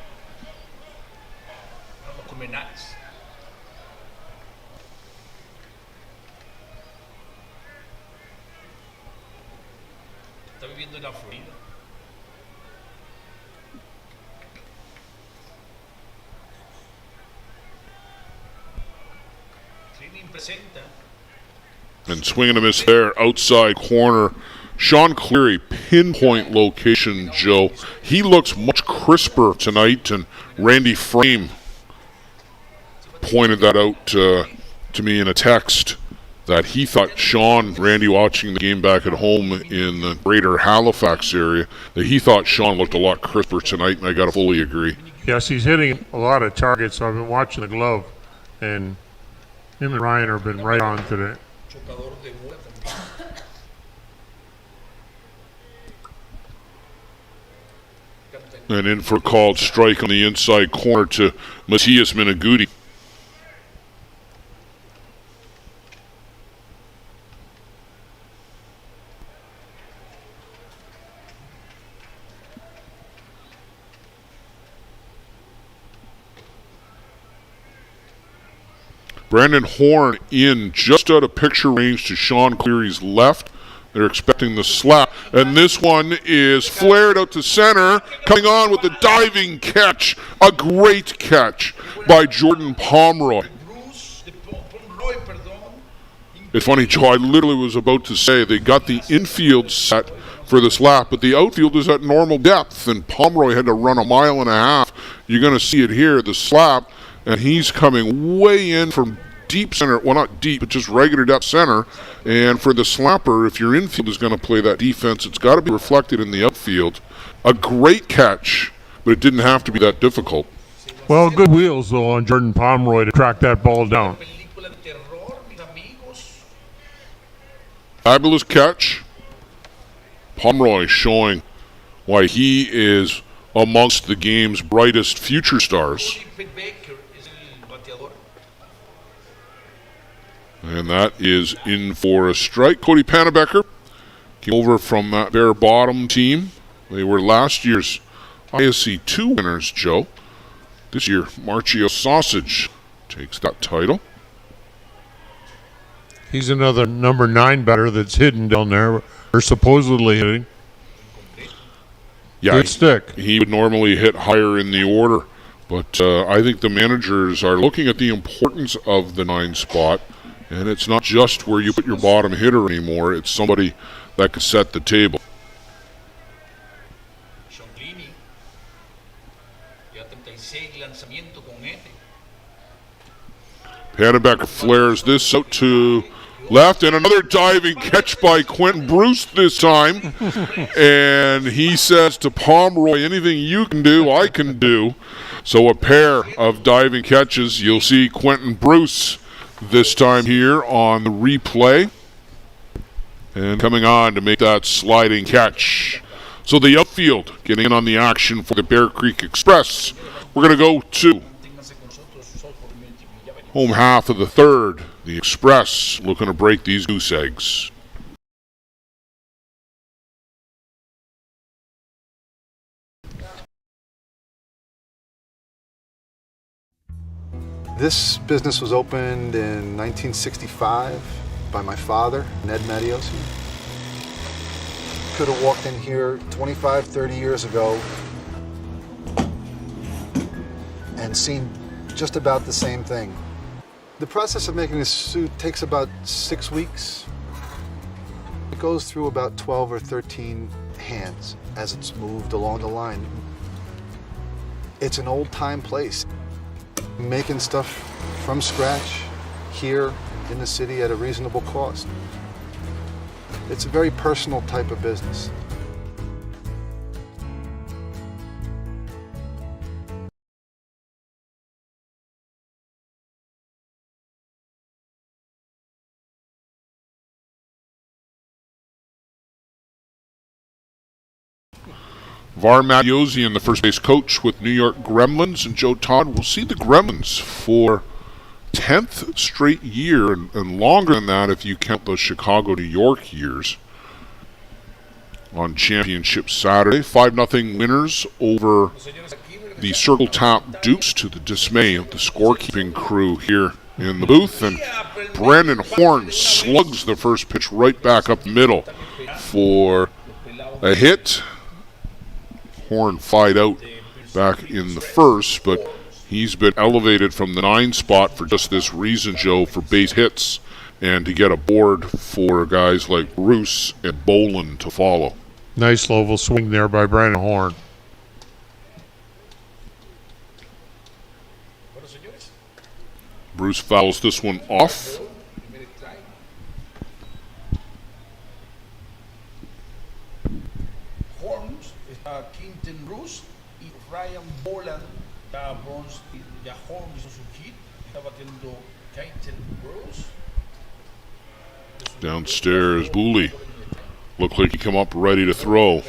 And swinging a miss there, outside corner. Sean Cleary, pinpoint location, Joe. He looks much crisper tonight, and Randy Frame pointed that out to me in a text that he thought Sean, Randy watching the game back at home in the greater Halifax area, that he thought Sean looked a lot crisper tonight, and I got to fully agree.
Yes, he's hitting a lot of targets, so I've been watching the glove, and him and Ryan have been right on today.
And in for a called strike on the inside corner to Matias Minaguti. Brandon Horn in just out of picture range to Sean Cleary's left. They're expecting the slap. And this one is flared out to center. Coming on with the diving catch. A great catch by Jordan Pomeroy. It's funny, Joe, I literally was about to say they got the infield set for the slap, but the outfield is at normal depth, and Pomeroy had to run a mile and a half. You're going to see it here, the slap, and he's coming way in from deep center, well, not deep, but just regular depth center. And for the slapper, if your infield is going to play that defense, it's got to be reflected in the outfield. A great catch, but it didn't have to be that difficult.
Well, good wheels, though, on Jordan Pomeroy to track that ball down.
Fabulous catch. Pomeroy showing why he is amongst the game's brightest future stars. And that is in for a strike. Cody Pannebecker came over from that Bear Bottom team. They were last year's ISC 2 winners, Joe. This year, Marchio Sausage takes that title.
He's another number 9 batter that's hidden down there, or supposedly hitting.
Yeah,
good stick.
He would normally hit higher in the order, but I think the managers are looking at the importance of the 9 spot. And it's not just where you put your bottom hitter anymore. It's somebody that could set the table. Pannebecker flares this out to left, and another diving catch by Quentin Bruce this time. And he says to Pomeroy, anything you can do, I can do. So a pair of diving catches. You'll see Quentin Bruce this time here on the replay, and coming on to make that sliding catch. So the outfield getting in on the action for the Bear Creek Express. We're going to go to home half of the third. The Express looking to break these goose eggs.
This business was opened in 1965 by my father, Ned Matiosi. Could have walked in here 25, 30 years ago and seen just about the same thing. The process of making this suit takes about 6 weeks. It goes through about 12 or 13 hands as it's moved along the line. It's an old-time place. making stuff from scratch here in the city at a reasonable cost. It's a very personal type of business.
Var Matiozian, the first base coach with New York Gremlins, and Joe Todd will see the Gremlins for 10th straight year, and longer than that if you count those Chicago to York years, on Championship Saturday. 5-0 winners over the Circle Tap Dukes, to the dismay of the scorekeeping crew here in the booth. And Brandon Horn slugs the first pitch right back up the middle for a hit. Horn flied out back in the first, but he's been elevated from the 9 spot for just this reason, Joe, for base hits and to get a board for guys like Bruce and Boland to follow.
Nice level swing there by Brandon Horn.
Bruce fouls this one off.
Quinten Bruce y Ryan Boland. Ya Bronze, ya Horn hizo su hit. Está batiendo Quinten Bruce.
Downstairs, Booley looked like he come up ready to throw.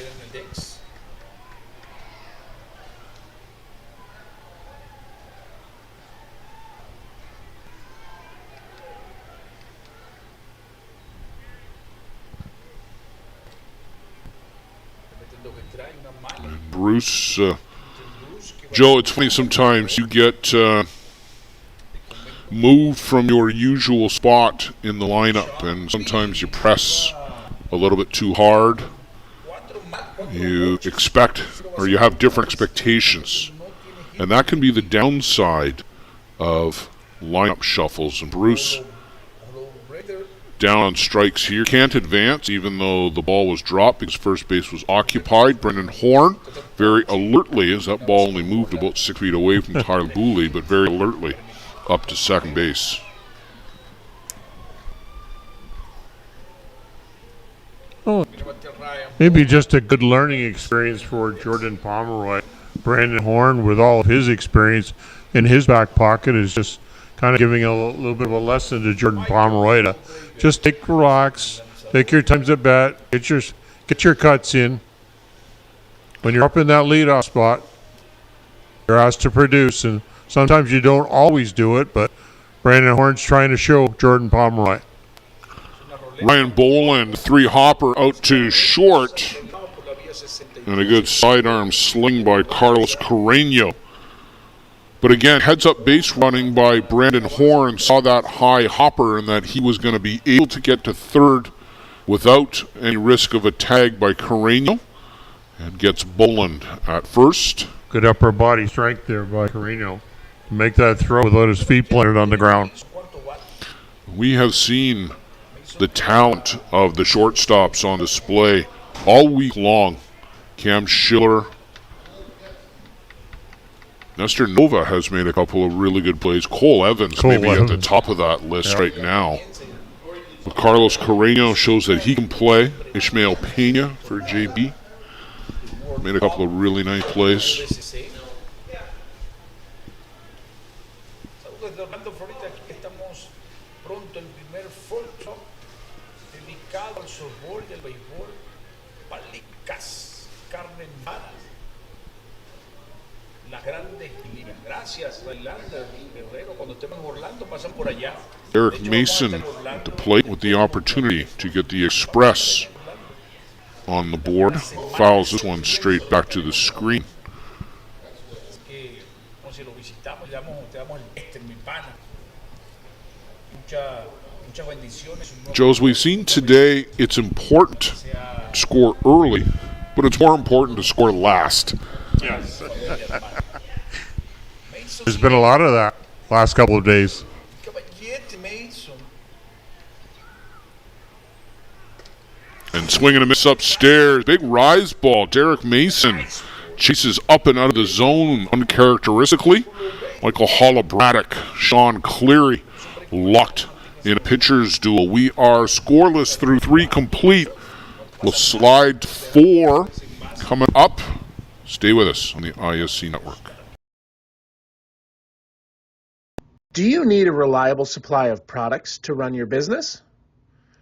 And Bruce, Joe, it's funny sometimes you get moved from your usual spot in the lineup, and sometimes you press a little bit too hard. You expect, or you have different expectations, and that can be the downside of lineup shuffles. And Bruce, down on strikes here, can't advance even though the ball was dropped because first base was occupied. Brendan Horn very alertly, as that ball only moved about 6 feet away from Tyler Booley, but very alertly up to second base.
Oh, maybe just a good learning experience for Jordan Pomeroy. Brandon Horn, with all of his experience in his back pocket, is just kind of giving a little bit of a lesson to Jordan Pomeroy to just take relax, take your times at bat, get your cuts in. When you're up in that leadoff spot, you're asked to produce, and sometimes you don't always do it, but Brandon Horn's trying to show Jordan Pomeroy.
Ryan Boland, 3-hopper out to short, and a good sidearm sling by Carlos Carreño. But again, heads-up base running by Brandon Horn, saw that high hopper and that he was going to be able to get to third without any risk of a tag by Carreño, and gets Boland at first.
Good upper body strength there by Carreño to make that throw without his feet planted on the ground.
We have seen the talent of the shortstops on display all week long. Cam Schiller, Nestor Nova has made a couple of really good plays. Cole Evans maybe at the top of that list right now. But Carlos Carreño shows that he can play. Ishmael Pena for JB made a couple of really nice plays. Eric Mason at the plate with the opportunity to get the express on the board. Fouls this one straight back to the screen. Joe, as we've seen today, it's important to score early, but it's more important to score last.
Yes. There's been a lot of that last couple of days.
And swinging a miss upstairs. Big rise ball. Derek Mason chases up and out of the zone uncharacteristically. Michael Hollabratic, Sean Cleary locked in a pitcher's duel. We are scoreless through 3 complete. We'll slide 4 coming up. Stay with us on the ISC Network.
Do you need a reliable supply of products to run your business?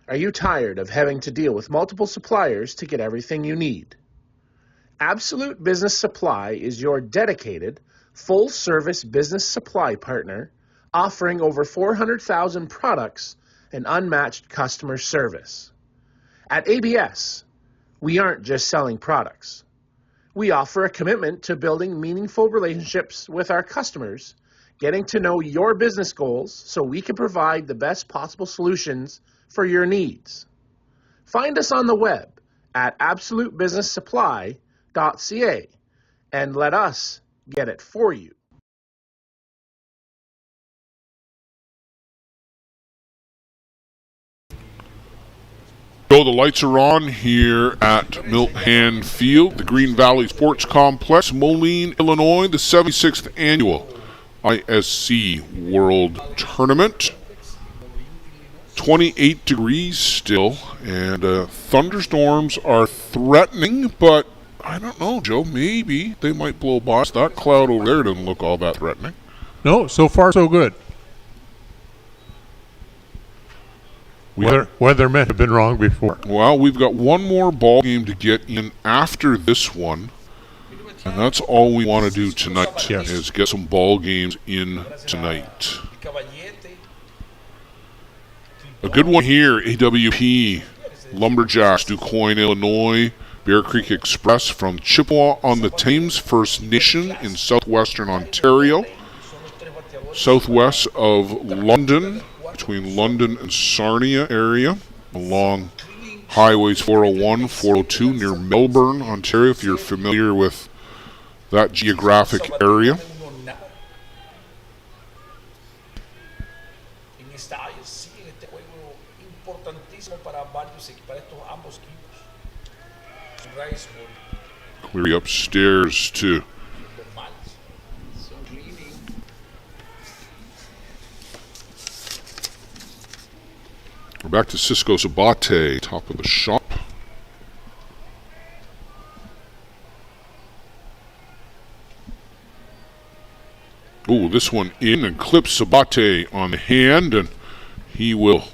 Are you tired of having to deal with multiple suppliers to get everything you need? Absolute Business Supply is your dedicated, full-service business supply partner offering over 400,000 products and unmatched customer service. At ABS, we aren't just selling products. We offer a commitment to building meaningful relationships with our customers, getting to know your business goals so we can provide the best possible solutions for your needs. Find us on the web at absolutebusinesssupply.ca and let us get it for you.
So the lights are on here at Milton Field, the Green Valley Sports Complex, Moline, Illinois, the 76th Annual ISC World Tournament. 28 degrees still, and thunderstorms are threatening, but I don't know, Joe, maybe they might blow by us. That cloud over there doesn't look all that threatening.
No, so far so good. Weathermen have been wrong before.
Well, we've got one more ball game to get in after this one, and that's all we want to do tonight,
Yes.
is get some ball games in tonight. A good one here, AWP, Luberjacks, DuQuoin, Illinois, Bear Creek Express from Chippewa on the Thames First Nation in southwestern Ontario, southwest of London, between London and Sarnia area, along highways 401, 402 near Melbourne, Ontario, if you're familiar with that geographic area. Cleary upstairs too. We're back to Cisco Sabate, top of the shop. Oh, this one in and clips Sabate on the hand, and he will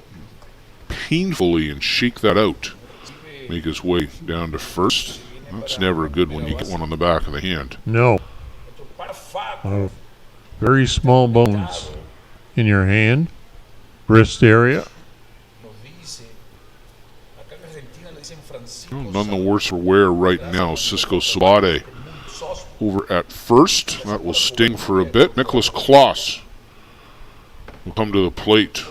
painfully and shake that out. Make his way down to first. That's never good when you get one on the back of the hand.
No. Very small bones in your hand, wrist area.
None the worse for wear right now. Cisco Sabate over at first. That will sting for a bit. Nicholas Kloss will come to the plate.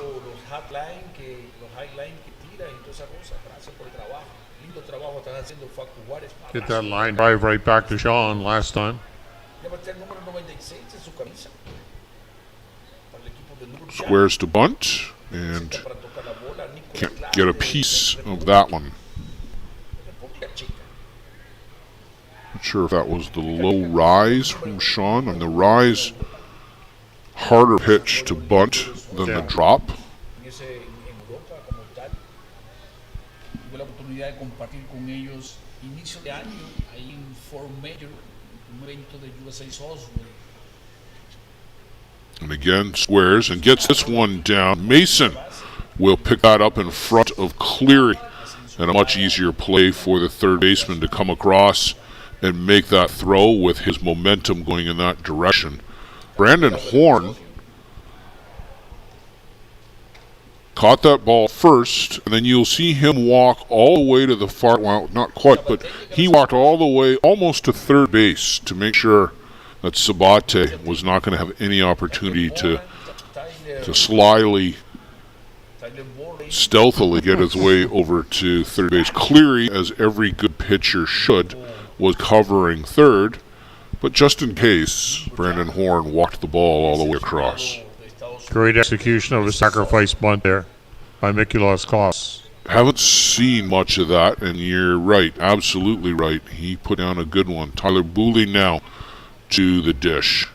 Get that line drive right back to Sean last time.
Squares to bunt, and can't get a piece of that one. Not sure if that was the low rise from Sean. On the rise, harder pitch to bunt than the drop. And again, squares and gets this one down. Mason will pick that up in front of Cleary. And a much easier play for the third baseman to come across and make that throw with his momentum going in that direction. Brandon Horn caught that ball first, and then you'll see him walk all the way to the far, well, not quite, but he walked all the way almost to third base to make sure that Sabate was not going to have any opportunity to slyly, stealthily get his way over to third base. Cleary, as every good pitcher should, was covering third, but just in case, Brandon Horn walked the ball all the way across.
Great execution of a sacrifice bunt there by Nicholas Kloss.
Haven't seen much of that, and you're right, absolutely right. He put down a good one. Tyler Booley now to the dish.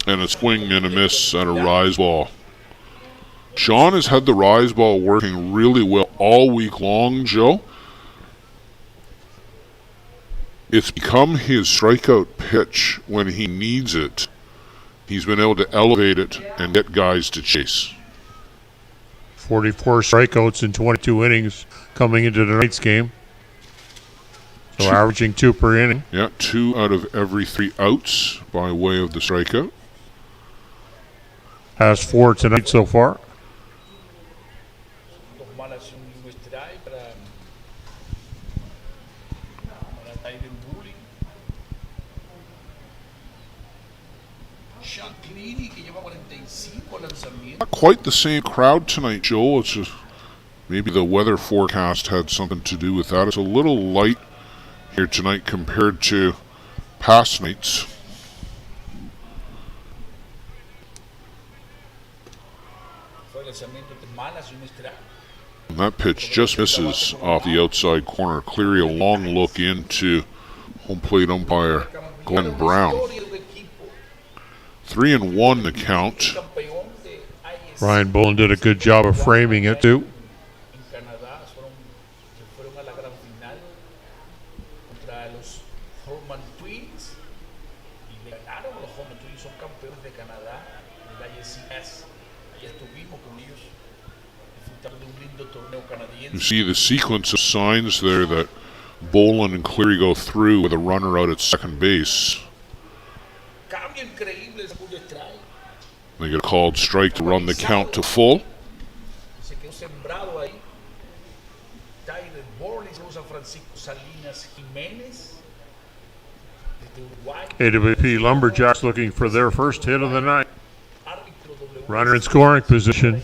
and a swing and a miss and a rise ball. Sean has had the rise ball working really well all week long, Joe. It's become his strikeout pitch when he needs it. He's been able to elevate it and get guys to chase.
44 strikeouts in 22 innings coming into tonight's game. So averaging 2 per inning.
Yeah, 2 out of every 3 outs by way of the strikeout.
Has 4 tonight so far.
Not quite the same crowd tonight, Joel. It's just maybe the weather forecast had something to do with that. It's a little light here tonight compared to past nights. And that pitch just misses off the outside corner. Cleary a long look into home plate umpire Glenn Brown. 3-1 the count.
Ryan Bolin did a good job of framing it too.
You see the sequence of signs there that Bolin and Cleary go through with a runner out at second base. They get a called strike to run the count to full.
AWP Lumberjacks looking for their first hit of the night. Runner in scoring position.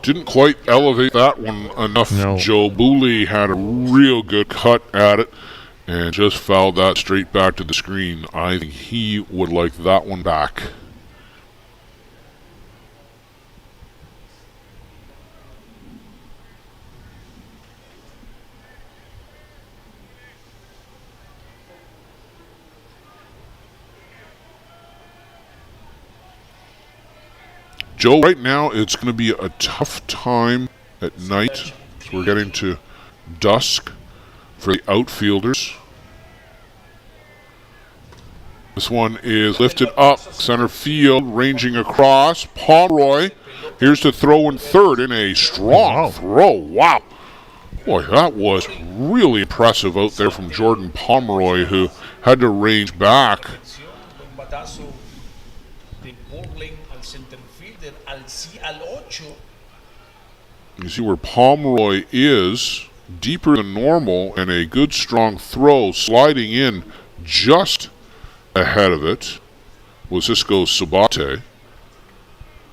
Didn't quite elevate that one enough.
No.
Joe Booley had a real good cut at it and just fouled that straight back to the screen. I think he would like that one back. Joe, right now it's going to be a tough time at night. So we're getting to dusk for the outfielders. This one is lifted up, center field, ranging across. Pomeroy, here's to throw in third in a strong throw. Wow. Boy, that was really impressive out there from Jordan Pomeroy, who had to range back. You see where Pomeroy is, deeper than normal, and a good strong throw sliding in just ahead of it was Cisco Sabate.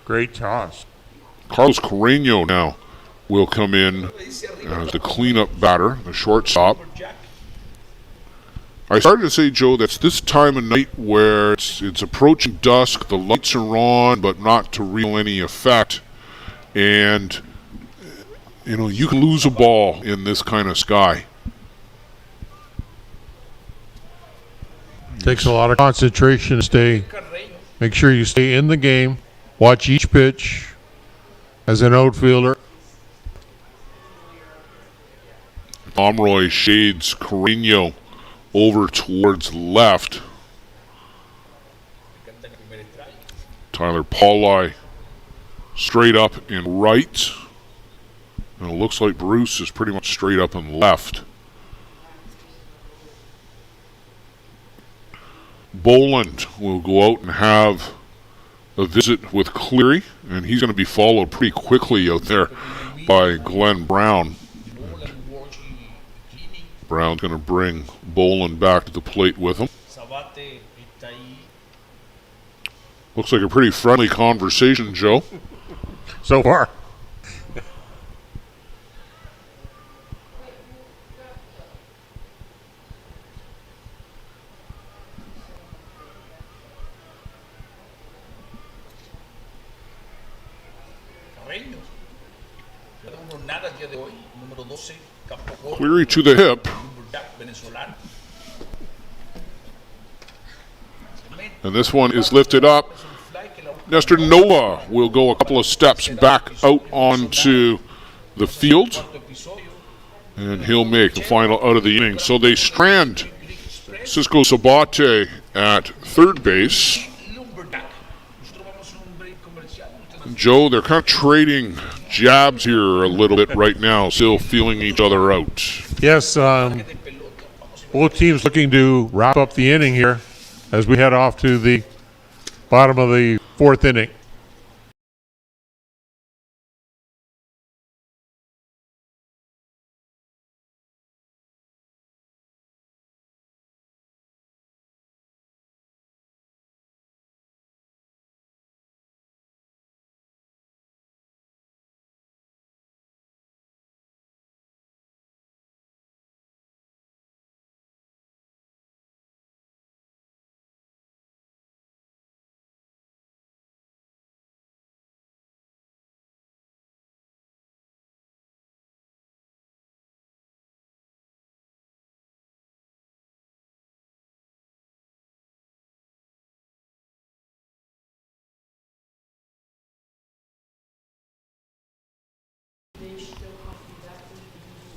Great toss.
Carlos Carreño now will come in as the cleanup batter, the shortstop. I started to say, Joe, that's this time of night where it's approaching dusk, the lights are on, but not to real any effect. And, you know, you can lose a ball in this kind of sky.
Takes a lot of concentration to make sure you stay in the game, watch each pitch as an outfielder.
Pomeroy shades Carreño over towards left. Tyler Pauley straight up and right. And it looks like Bruce is pretty much straight up and left. Boland will go out and have a visit with Cleary, and he's going to be followed pretty quickly out there by Glenn Brown. Brown's going to bring Boland back to the plate with him. Looks like a pretty friendly conversation, Joe.
So far.
Carreño. Uno nada el día de hoy, número 12, Campo Gordo,
Cleary to the hip.
Luberjack venezolano.
And this one is lifted up. Nestor Nova will go a couple of steps back out onto the field. And he'll make the final out of the inning. So they strand Cisco Sabate at third base. And Joe, they're kind of trading jabs here a little bit right now, still feeling each other out.
Yes, both teams looking to wrap up the inning here as we head off to the bottom of the fourth inning.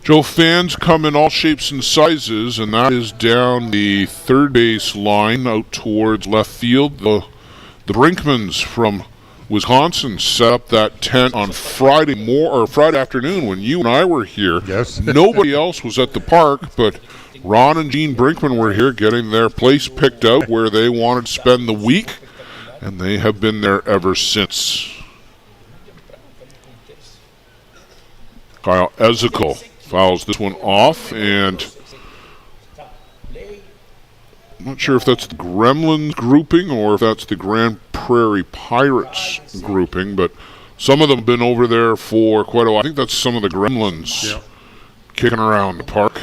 Joe, fans come in all shapes and sizes, and that is down the third base line out towards left field. The Brinkmans from Wisconsin set up that tent on Friday afternoon when you and I were here.
Yes.
Nobody else was at the park, but Ron and Gene Brinkman were here getting their place picked out where they wanted to spend the week, and they have been there ever since. Kyle Ezekiel fouls this one off, and I'm not sure if that's the Gremlins grouping or if that's the Grand Prairie Pirates grouping, but some of them have been over there for quite a while. I think that's some of the Gremlins kicking around the park.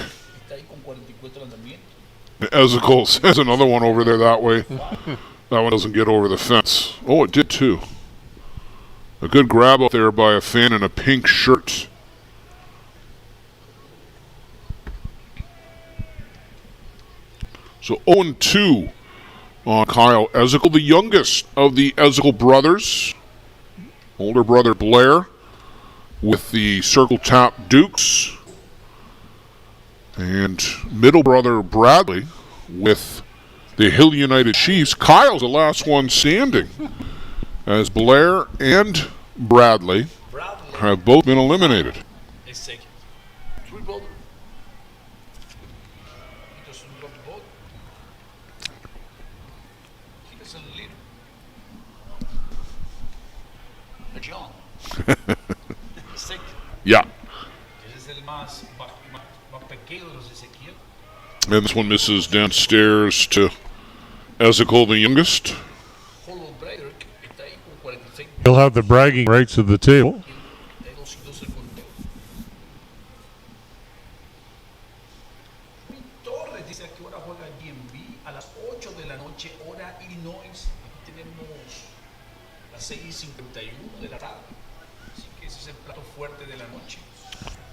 Ezekiel has another one over there that way. That one doesn't get over the fence. Oh, it did too. A good grab up there by a fan in a pink shirt. So 0-2 on Kyle Ezekiel, the youngest of the Ezekiel brothers. Older brother Blair with the Circle Tap Dukes. And middle brother Bradley with the Hill United Chiefs. Kyle's the last one standing, as Blair and Bradley have both been eliminated. Yeah. And this one misses downstairs to Ezekiel, the youngest.
He'll have the bragging rights of the table.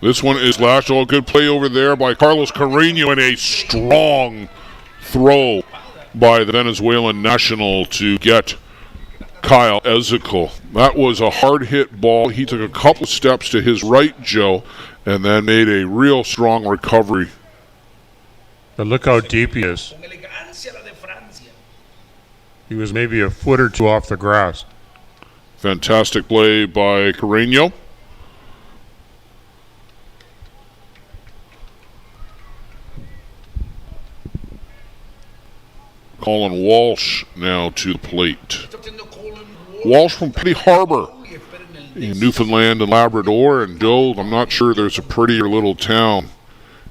This one is lashed. Oh, good play over there by Carlos Carreño, and a strong throw by the Venezuelan national to get Kyle Ezekiel. That was a hard hit ball. He took a couple steps to his right, Joe, and then made a real strong recovery.
But look how deep he is. He was maybe a foot or two off the grass.
Fantastic play by Carreño. Colin Walsh now to the plate. Walsh from Petty Harbor in Newfoundland and Labrador. And Joe, I'm not sure there's a prettier little town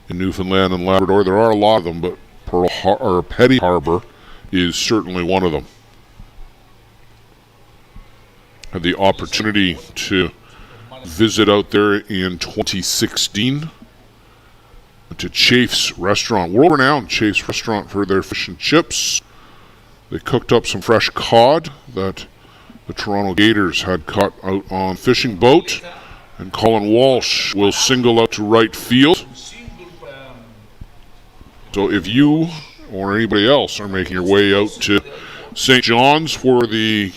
in Newfoundland and Labrador. There are a lot of them, but Petty Harbor is certainly one of them. Had the opportunity to visit out there in 2016 to Chafe's Restaurant, world-renowned Chafe's Restaurant for their fish and chips. They cooked up some fresh cod that The Toronto Gators had caught out on fishing boat, and Colin Walsh will single out to right field. So if you or anybody else are making your way out to St. John's for the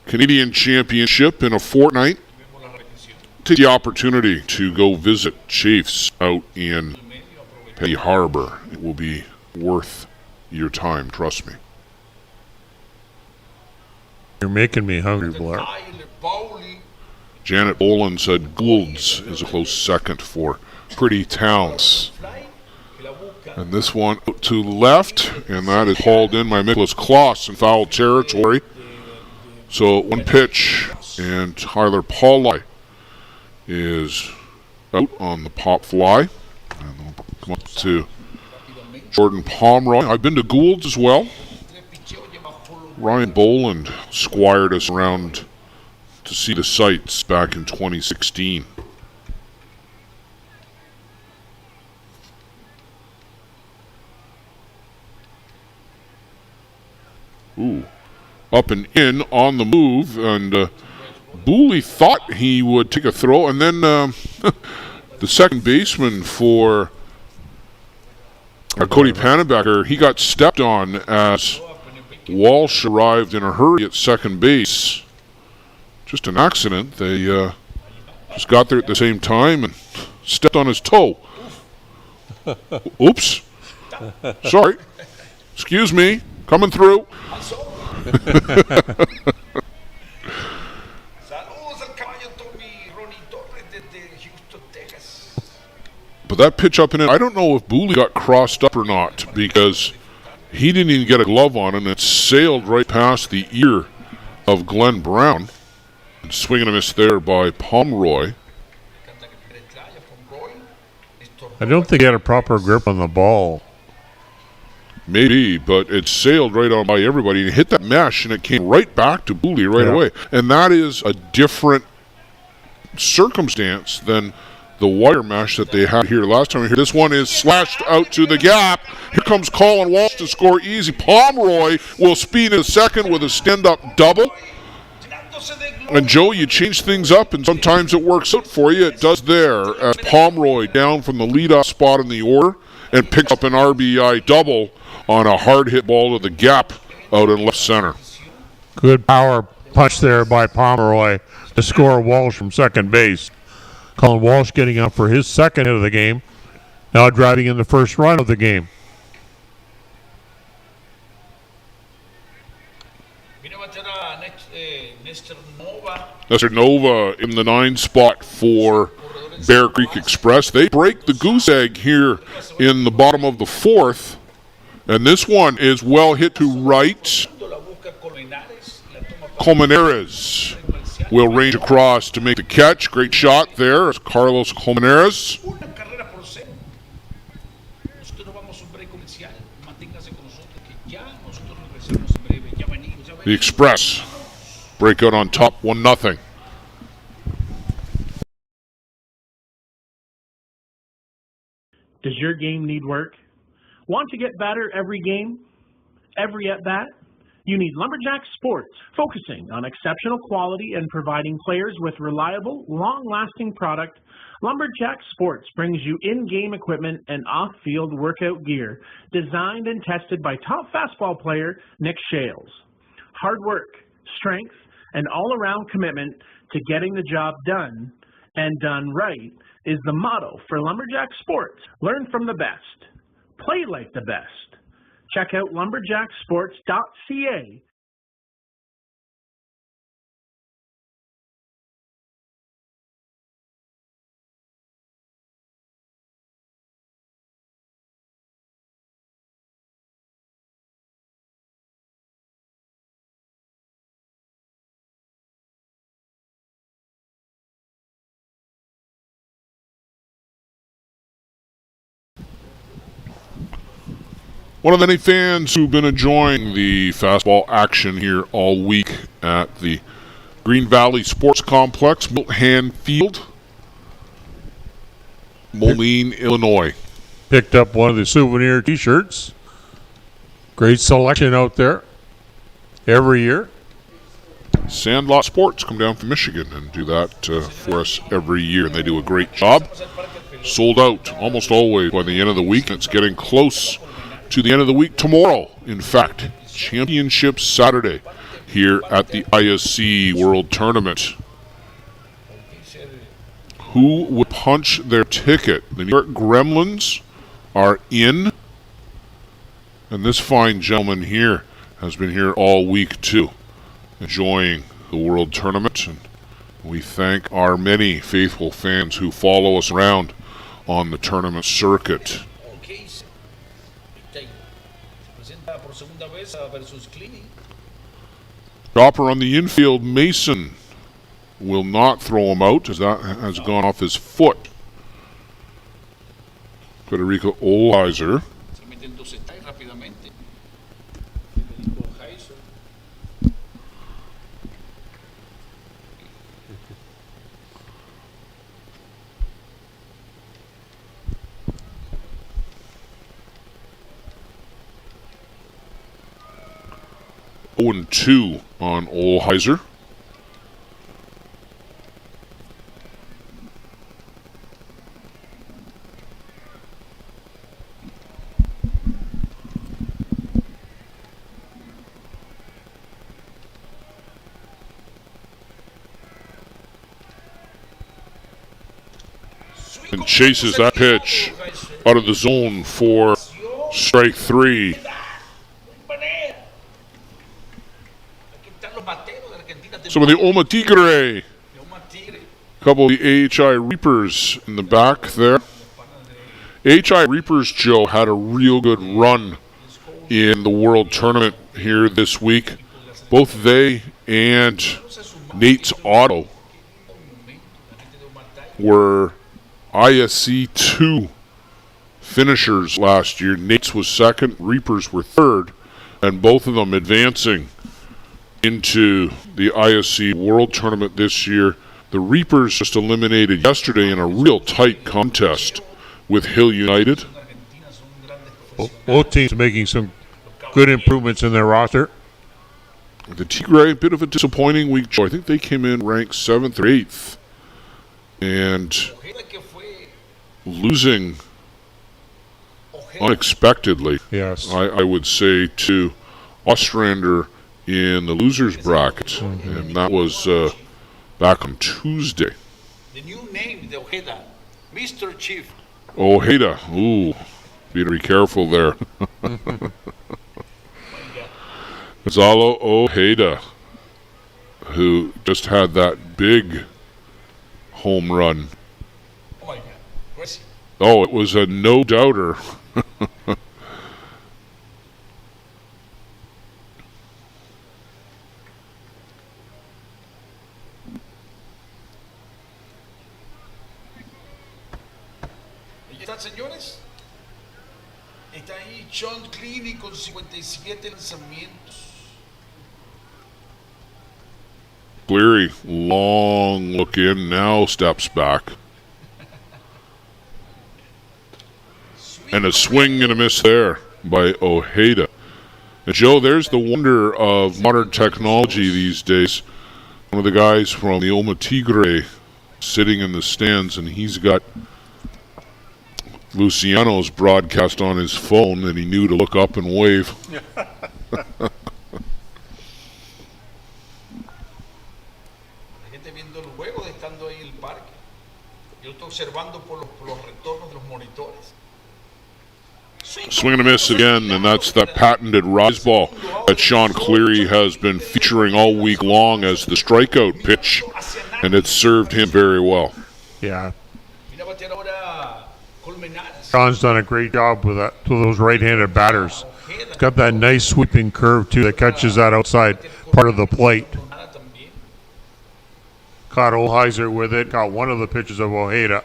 Canadian Championship in a fortnight, take the opportunity to go visit Chiefs out in Petty Harbor. It will be worth your time, trust me.
You're making me hungry, Blair.
Janet Boland said Gould's is a close second for Pretty Towns. And this one out to the left, and that is hauled in by Nicholas Kloss in foul territory. So 1 pitch, and Tyler Pauley is out on the pop fly. And we'll come up to Jordan Pomeroy. I've been to Gould's as well. Ryan Boland squired us around to see the sights back in 2016. Ooh, up and in on the move, and Booley thought he would take a throw, and then the second baseman for Cody Pannebecker, he got stepped on as Walsh arrived in a hurry at second base. Just an accident. They just got there at the same time and stepped on his toe. Oops. Sorry. Excuse me. Coming through. But that pitch up and in, I don't know if Booley got crossed up or not, because he didn't even get a glove on it, and it sailed right past the ear of Glenn Brown. And swinging a miss there by Pomeroy.
I don't think he had a proper grip on the ball.
Maybe, but it sailed right on by everybody and hit that mesh, and it came right back to Booley right away. And that is a different circumstance than the wire mesh that they had here last time. This one is slashed out to the gap. Here comes Colin Walsh to score easy. Pomeroy will speed in second with a stand-up double. And Joe, you change things up, and sometimes it works out for you. It does there, as Pomeroy down from the leadoff spot in the order and picks up an RBI double on a hard hit ball to the gap out in left center.
Good power punch there by Pomeroy to score Walsh from second base. Colin Walsh getting up for his second hit of the game, now driving in the first run of the game.
Nestor Nova in the 9 spot for Bear Creek Express. They break the goose egg here in the bottom of the 4th. And this one is well hit to right. Colmenares will range across to make the catch. Great shot there as Carlos Colmenares. The Express break out on top 1-0.
Does your game need work? Want to get better every game? Every at-bat? You need Luberjacks Sports, focusing on exceptional quality and providing players with reliable, long-lasting product. Luberjacks Sports brings you in-game equipment and off-field workout gear, designed and tested by top fastball player Nick Shales. Hard work, strength, and all-around commitment to getting the job done, and done right, is the motto for Luberjacks Sports. Learn from the best. Play like the best. Check out lumberjacksports.ca.
One of the many fans who've been enjoying the fastball action here all week at the Green Valley Sports Complex, Milton Field, Moline, Illinois.
Picked up one of the souvenir t-shirts. Great selection out there every year.
Sandlot Sports come down from Michigan and do that for us every year, and they do a great job. Sold out almost always by the end of the week, and it's getting close to the end of the week tomorrow. In fact, Championship Saturday here at the ISC World Tournament. Who would punch their ticket? The New York Gremlins are in, and this fine gentleman here has been here all week too, enjoying the World Tournament, and we thank our many faithful fans who follow us around on the tournament circuit. Chopper on the infield, Mason will not throw him out as that has gone off his foot. Federico Olheiser. 0-2 on Olheiser. And chases that pitch out of the zone for strike three. Some of the Oma Tigre. A couple of the AHI Reapers in the back there. AHI Reapers, Joe, had a real good run in the World Tournament here this week. Both they and Nate's Auto were ISC 2 finishers last year. Nate's was second, Reapers were third, and both of them advancing into the ISC World Tournament this year. The Reapers just eliminated yesterday in a real tight contest with Hill United.
Both teams making some good improvements in their roster.
The Tigre, a bit of a disappointing week, Joe. I think they came in ranked 7th or 8th. And losing unexpectedly,
yes,
I would say, to Ostrander in the losers bracket, and that was back on Tuesday.
The new name, the Ojeda, Mr. Chief.
Ojeda, ooh, be careful there. Gonzalo Ojeda, who just had that big home run.
Oh my God, crazy.
Oh, it was a no-doubter.
Señores, está ahí Sean Cleany con 57 lanzamientos.
Cleary, long look in, now steps back. And a swing and a miss there by Ojeda. And Joe, there's the wonder of modern technology these days. One of the guys from the Oma Tigre sitting in the stands, and he's got Luciano's broadcast on his phone, and he knew to look up and wave.
La gente viendo el juego, estando ahí en el parque. Yo estoy observando por los retornos de los monitores.
Swing and a miss again, and that's that patented rise ball that Sean Cleary has been featuring all week long as the strikeout pitch, and it's served him very well.
Yeah. Sean's done a great job with that to those right-handed batters. It's got that nice sweeping curve too that catches that outside part of the plate. Caught Olheiser with it, got one of the pitches of Ojeda.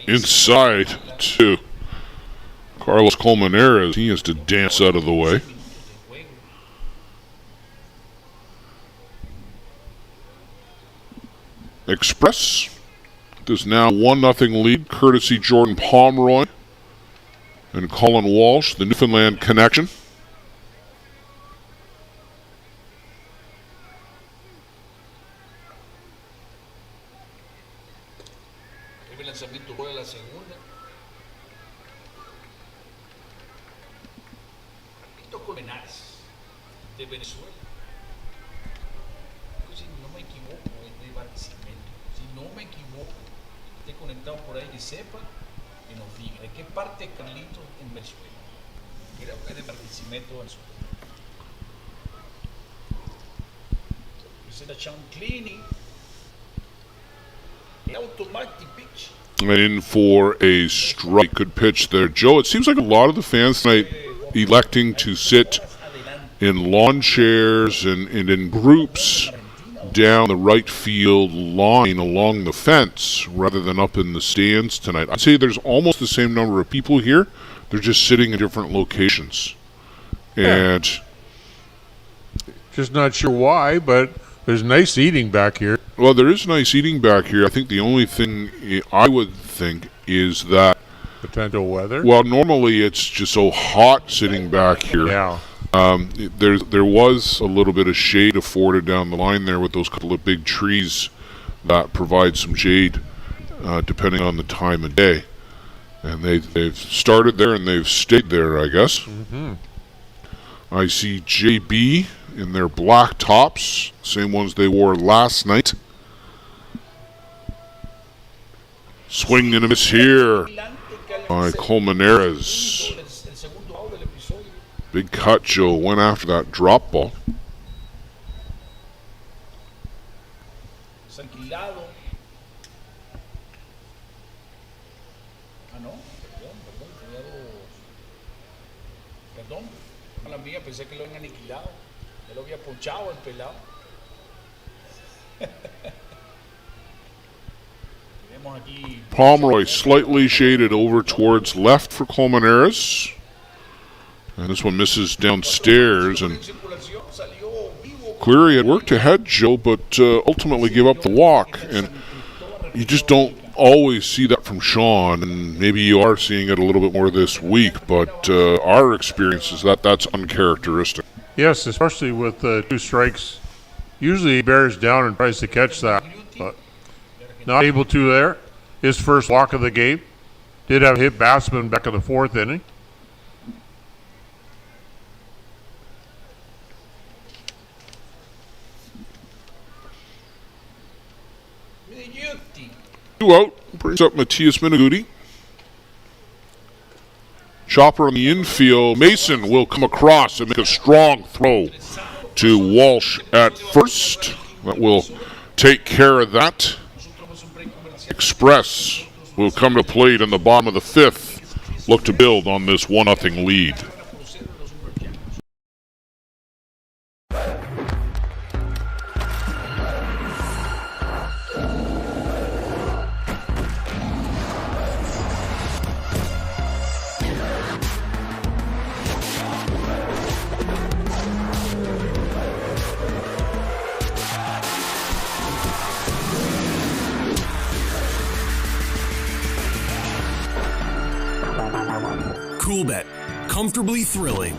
Inside to Carlos Colmenares. He has to dance out of the way. Express There's now 1-0 lead, courtesy Jordan Pomeroy and Colin Walsh, the Newfoundland connection.
El lanzamiento juega la segunda. Esto con Benares de Venezuela. Si no me equivoco, es de Barquisimeto. Si no me equivoco, esté conectado por ahí que sepa, que nos diga de qué parte es Carlitos en Venezuela. Creo que es de Barquisimeto, Venezuela. Presenta Sean Cleany. Automatic pitch.
And in for a strike. Good pitch there, Joe. It seems like a lot of the fans tonight electing to sit in lawn chairs and in groups down the right field line along the fence rather than up in the stands tonight. I'd say there's almost the same number of people here. They're just sitting in different locations. And
Just not sure why, but there's nice eating back here.
well, there is nice eating back here. I think the only thing I would think is that,
Potential weather.
well, normally it's just so hot sitting back here.
Yeah.
There was a little bit of shade afforded down the line there with those couple of big trees that provide some shade depending on the time of day. And they've started there and they've stayed there, I guess.
Mm-hmm.
I see JB in their black tops, same ones they wore last night. Swing and a miss here by Colmenares. Big cut, Joe. Went after that drop ball.
Sanquilado. No, perdón, mala mía, pensé que lo habían aniquilado. Ya lo había ponchado el pelado. Vemos aquí.
Pomeroy slightly shaded over towards left for Colmenares. And this one misses downstairs. And Cleary had worked ahead, Joe, but ultimately gave up the walk. And you just don't always see that from Sean. And maybe you are seeing it a little bit more this week. But our experience is that that's uncharacteristic.
Yes, especially with 2 strikes. Usually he bears down and tries to catch that, but not able to there. His first walk of the game. Did have a hit batsman back in the 4th inning.
Two out, brings up Matthias Miniguti. Chopper on the infield. Mason will come across and make a strong throw to Walsh at first. That will take care of that. Express will come to plate in the bottom of the 5th. Look to build on this 1-0 lead.
Coolbet. Comfortably thrilling.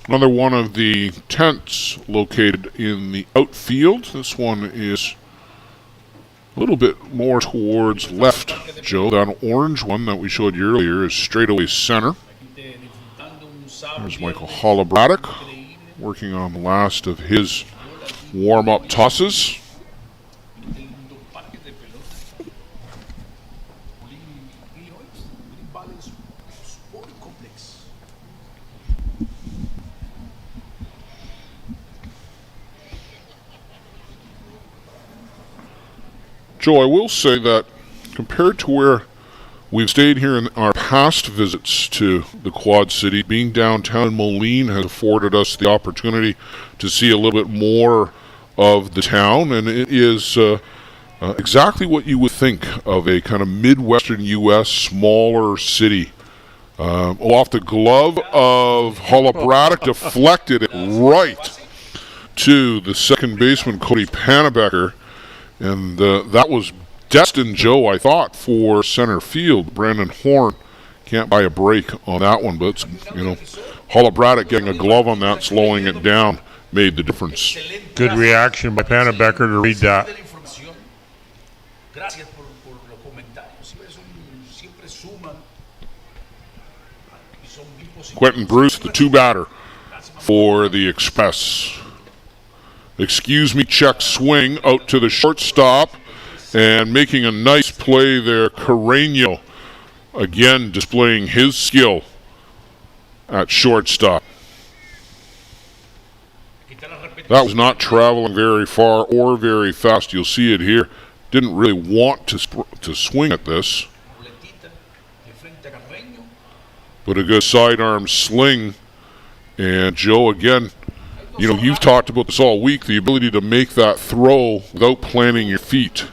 Another one of the tents located in the outfield. This one is a little bit more towards left, Joe. That orange one that we showed you earlier is straightaway center. There's Michael Hollabraddock working on the last of his warm-up tosses. Joe, I will say that compared to where we've stayed here in our past visits to the Quad City, being downtown in Moline has afforded us the opportunity to see a little bit more of the town, and it is Exactly what you would think of a kind of Midwestern U.S. smaller city. Off the glove of Braddock, deflected it right to the second baseman, Cody Panabecker. And that was destined, Joe, I thought, for center field. Brandon Horn can't buy a break on that one, but, Braddock getting a glove on that, slowing it down, made the difference.
Good reaction by Panabecker to read that.
Quentin Bruce, the two-batter for the Express. Excuse me, check swing out to the shortstop, and making a nice play there, Carreño, again displaying his skill at shortstop. That was not traveling very far or very fast. You'll see it here. Didn't really want to swing at this, but a good sidearm sling. And Joe, again, you've talked about this all week, the ability to make that throw without planting your feet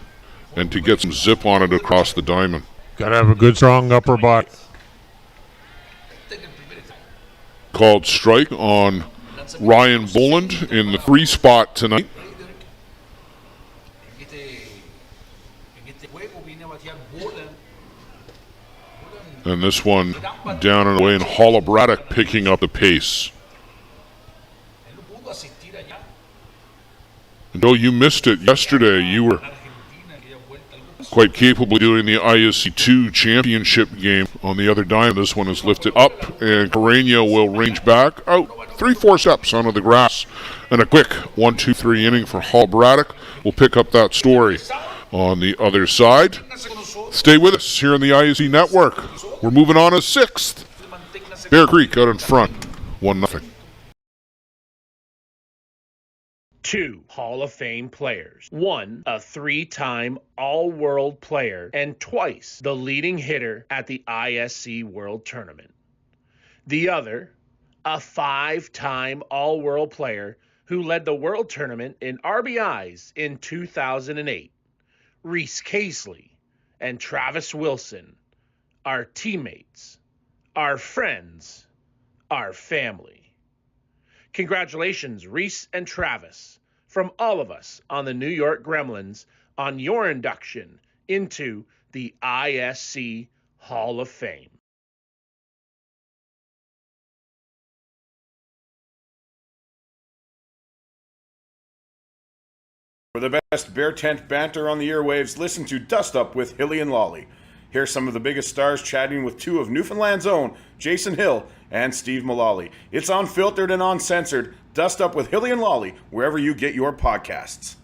and to get some zip on it across the diamond.
Got to have a good, strong upper body.
Called strike on Ryan Boland in the 3 spot tonight. And this one down and away, and Braddock picking up the pace. And though you missed it yesterday, you were quite capable of doing the ISC2 championship game on the other diamond. This one is lifted up, and Carreño will range back out 3-4 steps onto the grass. And a quick 1-2-3 inning for Braddock. We'll pick up that story on the other side. Stay with us here on the ISC Network. We're moving on to 6th. Bear Creek out in front, 1-0.
2 Hall of Fame players. 1, a 3-time All-World player and twice the leading hitter at the ISC World Tournament. The other, a 5-time All-World player who led the World Tournament in RBIs in 2008. Reese Casely and Travis Wilson, our teammates, our friends, our family. Congratulations, Reese and Travis, from all of us on the New York Gremlins, on your induction into the ISC Hall of Fame.
For the best Bear Tent banter on the airwaves, listen to Dust Up with Hilly and Lolly. Here's some of the biggest stars chatting with 2 of Newfoundland's own, Jason Hill and Steve Mullally. It's unfiltered and uncensored. Dust Up with Hilly and Lolly, wherever you get your podcasts.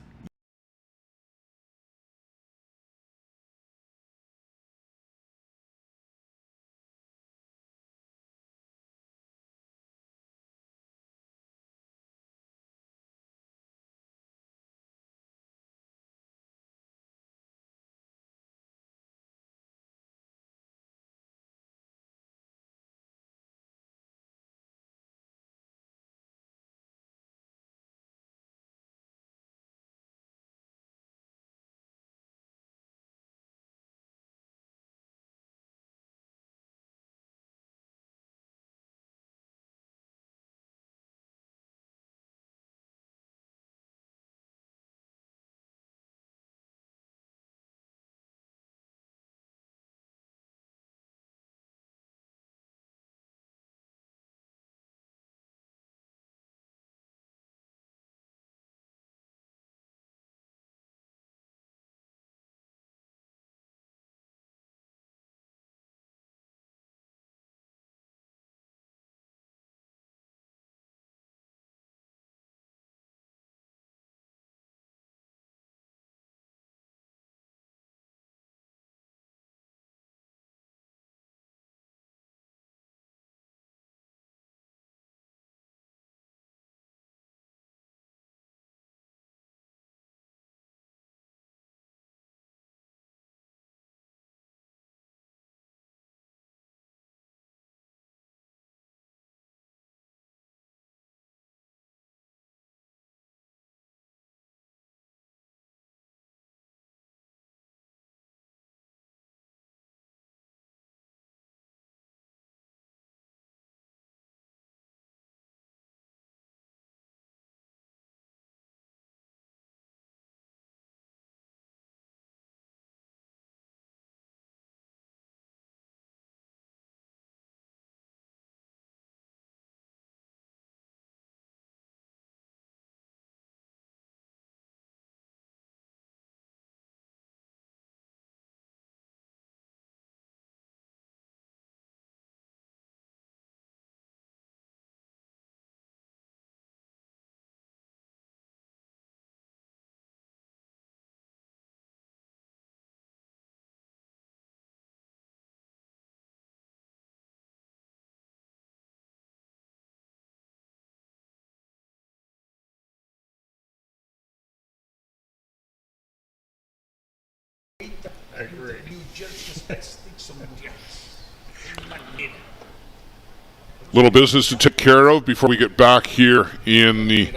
Little business to take care of before we get back here in the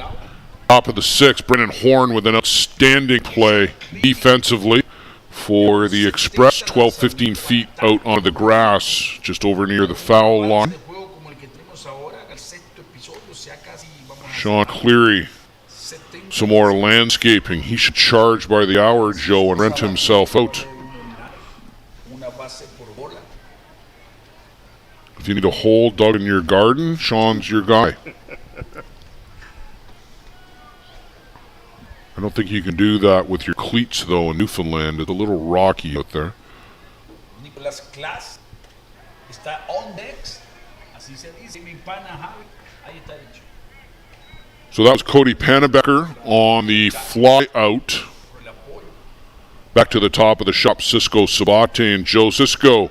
top of the sixth. Brennan Horn with an outstanding play defensively for the Express. 12-15 feet out onto the grass, just over near the foul line. Sean Cleary, some more landscaping. He should charge by the hour, Joe, and rent himself out. If you need a hole dug in your garden, Sean's your guy. I don't think you can do that with your cleats, though, in Newfoundland. It's a little rocky out there.
Nicolas Class está on decks, así se dice, mi pana Javi, ahí está dicho.
So that was Cody Pannebecker on the fly out. Back to the top of the shop, Cisco Sabate and Joe. Cisco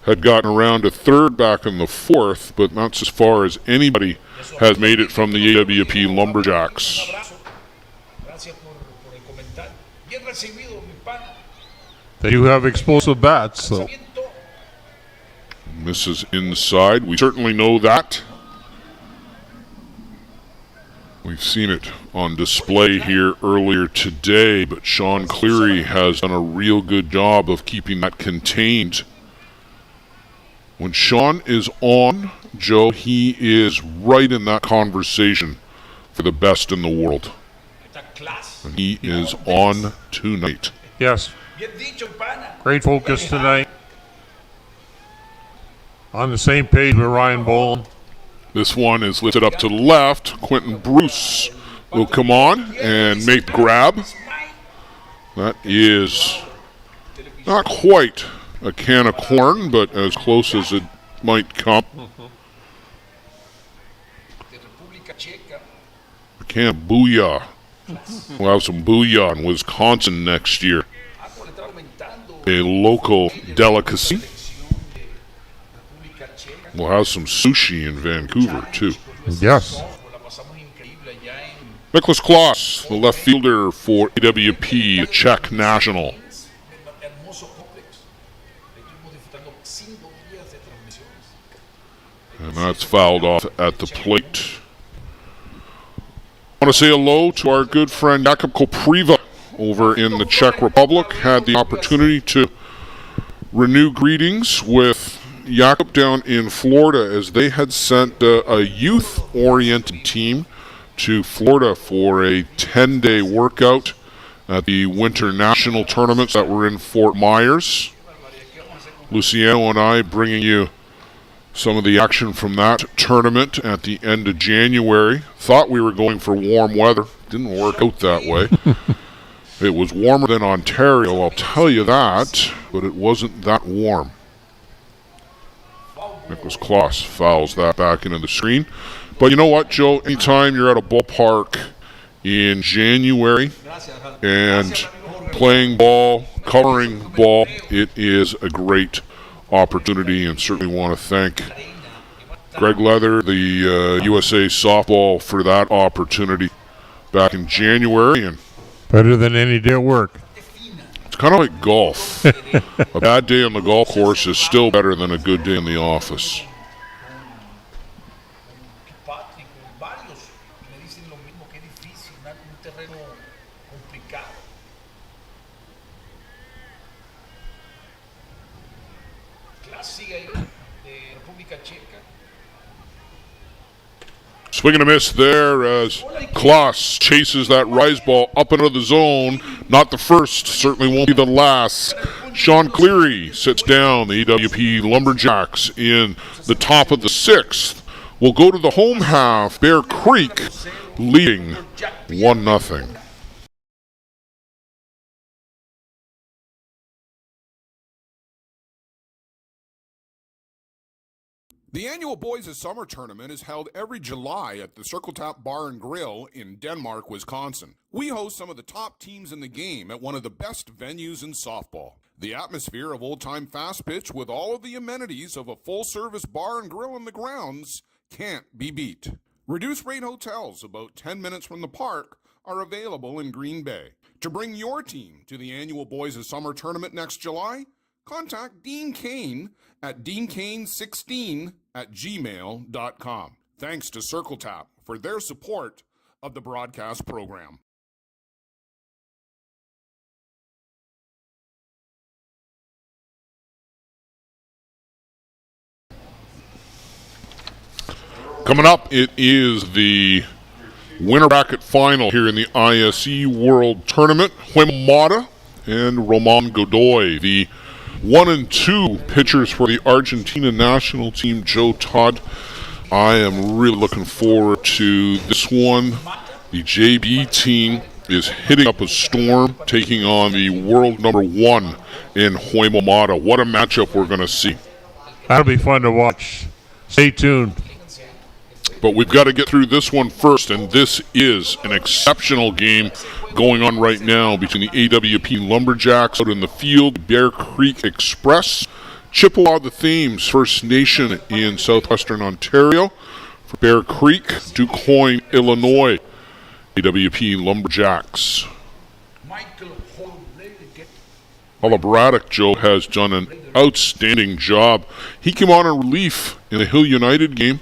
had gotten around to third back in the fourth, but that's as far as anybody has made it from the AWP Lumberjacks.
They do have explosive bats, though.
Misses inside. We certainly know that. We've seen it on display here earlier today, but Sean Cleary has done a real good job of keeping that contained. When Sean is on, Joe, he is right in that conversation for the best in the world. And he is on tonight.
Yes. Great focus tonight. On the same page with Ryan Boland.
This one is lifted up to the left. Quentin Bruce will come on and make the grab. That is not quite a can of corn, but as close as it might come. A can of booyah. We'll have some booyah in Wisconsin next year. A local delicacy. We'll have some sushi in Vancouver, too.
Yes.
Nicholas Klaus, the left fielder for AWP, Czech national. And that's fouled off at the plate. I want to say hello to our good friend Jakub Kopriva over in the Czech Republic. Had the opportunity to renew greetings with Jakub down in Florida as they had sent a youth-oriented team to Florida for a 10-day workout at the winter national tournaments that were in Fort Myers. Luciano and I bringing you some of the action from that tournament at the end of January. Thought we were going for warm weather. Didn't work out that way. It was warmer than Ontario, I'll tell you that, but it wasn't that warm. Nicholas Klaus fouls that back into the screen. But you know what, Joe? Anytime you're at a ballpark in January and playing ball, covering ball, it is a great opportunity, and certainly want to thank Greg Leather, the USA Softball, for that opportunity back in January. And
better than any day at work.
It's kind of like golf. A bad day on the golf course is still better than a good day in the office. Swing and a miss there as Klaus chases that rise ball up into the zone. Not the first, certainly won't be the last. Sean Cleary sits down. The EWP Lumberjacks in the top of the sixth will go to the home half. Bear Creek leading 1-0.
The annual Boys of Summer tournament is held every July at the Circle Tap Bar and Grill in Denmark, Wisconsin. We host some of the top teams in the game at one of the best venues in softball. The atmosphere of old-time fast pitch with all of the amenities of a full-service bar and grill in the grounds can't be beat. Reduced-rate hotels about 10 minutes from the park are available in Green Bay. To bring your team to the annual Boys of Summer tournament next July, contact Dean Kane at deankane16@gmail.com. Thanks to Circle Tap for their support of the broadcast program.
Coming up, it is the winner bracket final here in the ISE World Tournament. Huemada and Roman Godoy, the 1 and 2 pitchers for the Argentina national team. Joe Todd, I am really looking forward to this one. The JB team is hitting up a storm, taking on the world number 1 in Huemada. What a matchup we're going to see.
That'll be fun to watch. Stay tuned.
But we've got to get through this one first, and this is an exceptional game going on right now between the AWP Lumberjacks out in the field, Bear Creek Express, Chippewa the Thames First Nation in southwestern Ontario. For Bear Creek, DuQuoin, Illinois, AWP Lumberjacks. Paula Braddock, Joe, has done an outstanding job. He came on in relief in the Hill United game,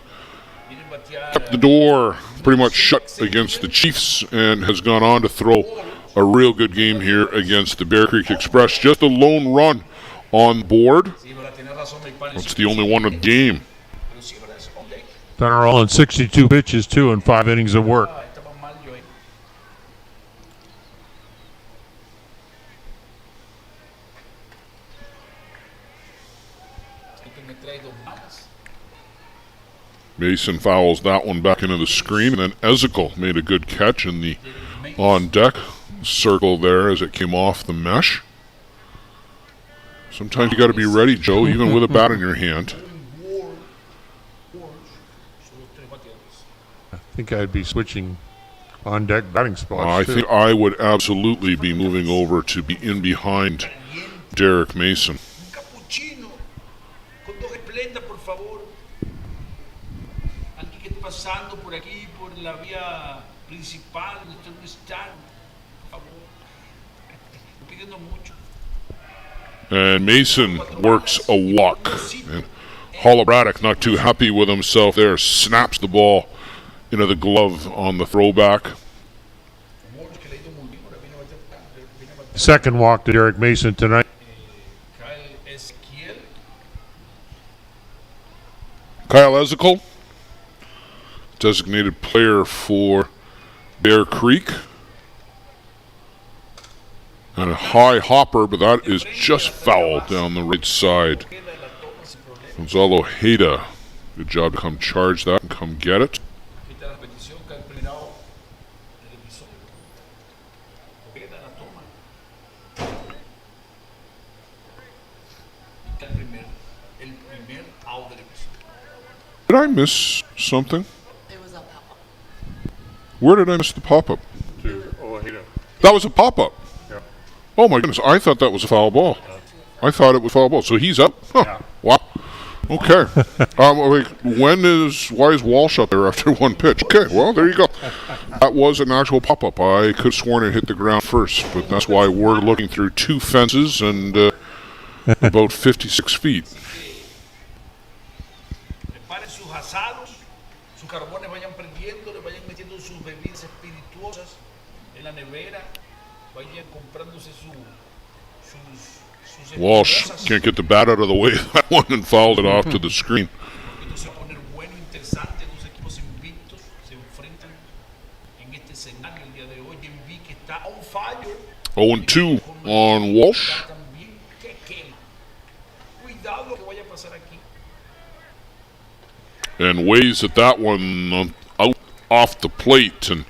kept the door pretty much shut against the Chiefs, and has gone on to throw a real good game here against the Bear Creek Express. Just a lone run on board. That's the only one of the game.
Done her all in 62 pitches, too, and 5 innings of work.
Mason fouls that one back into the screen, and then Ezekiel made a good catch in the on-deck circle there as it came off the mesh. Sometimes you got to be ready, Joe, even with a bat in your hand.
I think I'd be switching on-deck batting spots.
I think I would absolutely be moving over to be in behind Derek Mason.
Pasando por aquí, por la vía principal, usted no está, por favor, pidiendo mucho.
And Mason works a walk. And Paula Braddock, not too happy with himself there, snaps the ball into the glove on the throwback.
Second walk to Derek Mason tonight.
Kyle Ezekiel, designated player for Bear Creek. And a high hopper, but that is just foul down the right side. Gonzalo Heda, good job to come charge that and come get it. Did I miss something? Where did I miss the pop-up? That was a pop-up.
Yeah.
Oh my goodness, I thought that was a foul ball. I thought it was foul ball. So he's up? Huh.
Yeah.
Wow. Okay. Why is Walsh up there after one pitch? Okay, well, there you go. That was an actual pop-up. I could have sworn it hit the ground first, but that's why we're looking through 2 fences and about 56 feet. Walsh can't get the bat out of the way of that one and fouled it off to the screen. 0-2 on Walsh. And ways at that one out off the plate, and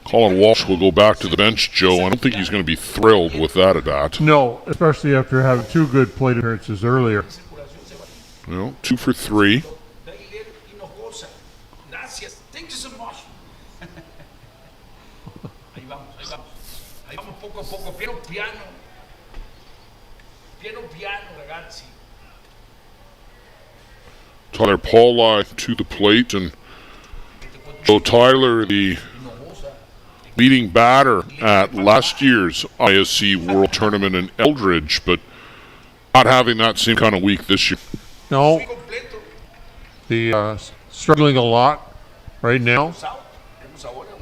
Colin Walsh will go back to the bench, Joe. I don't think he's going to be thrilled with that at that.
No, especially after having 2 good plate appearances earlier.
Well, 2 for 3. Tyler Pauli to the plate, and Joe Tyler, the leading batter at last year's ISC World Tournament in Eldridge, but not having that same kind of week this year.
No, the struggling a lot right now.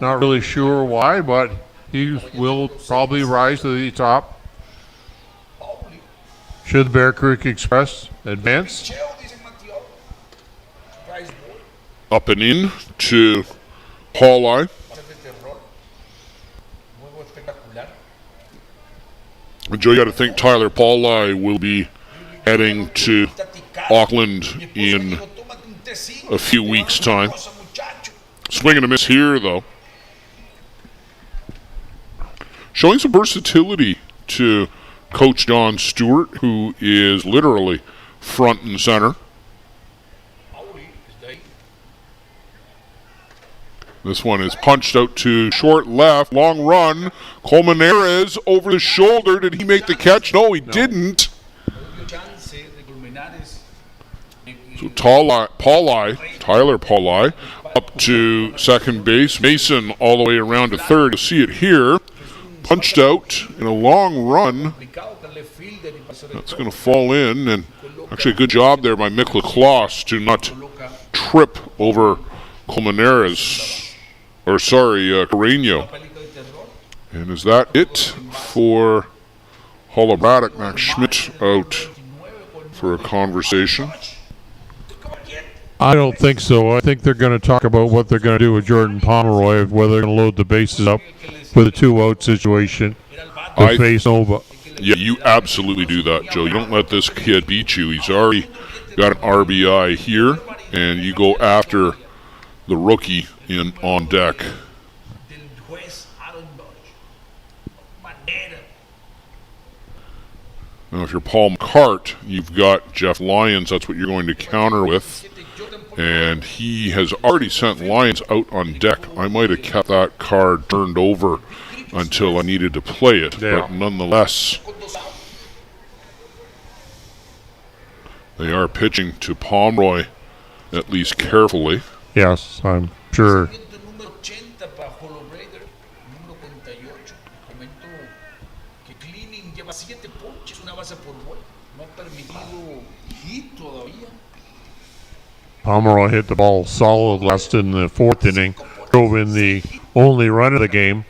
Not really sure why, but he will probably rise to the top. Should the Bear Creek Express advance?
Up and in to Pauli. And Joe, you got to think Tyler Pauli will be heading to Auckland in a few weeks' time. Swing and a miss here, though. Showing some versatility to Coach Don Stewart, who is literally front and center. This one is punched out to short left. Long run. Colmenares over the shoulder. Did he make the catch? No, he didn't. So Tyler Pauli up to second base. Mason all the way around to third. You see it here. Punched out in a long run. That's going to fall in. And actually a good job there by Mikla Kloss to not trip over Colmenares. Or sorry, Carreño. And is that it for Holobraddock? Max Schmidt out for a conversation.
I don't think so. I think they're going to talk about what they're going to do with Jordan Pomeroy, whether they're going to load the bases up with a 2-out situation to face Nova.
Yeah, you absolutely do that, Joe. You don't let this kid beat you. He's already got an RBI here, and you go after the rookie on deck. Now, if you're Paul McCart, you've got Jeff Lyons. That's what you're going to counter with. And he has already sent Lyons out on deck. I might have kept that card turned over until I needed to play it. Yeah. But nonetheless, they are pitching to Pomeroy, at least carefully.
Yes, I'm sure. Pomeroy hit the ball solid last in the fourth inning. Drove in the only run of the game.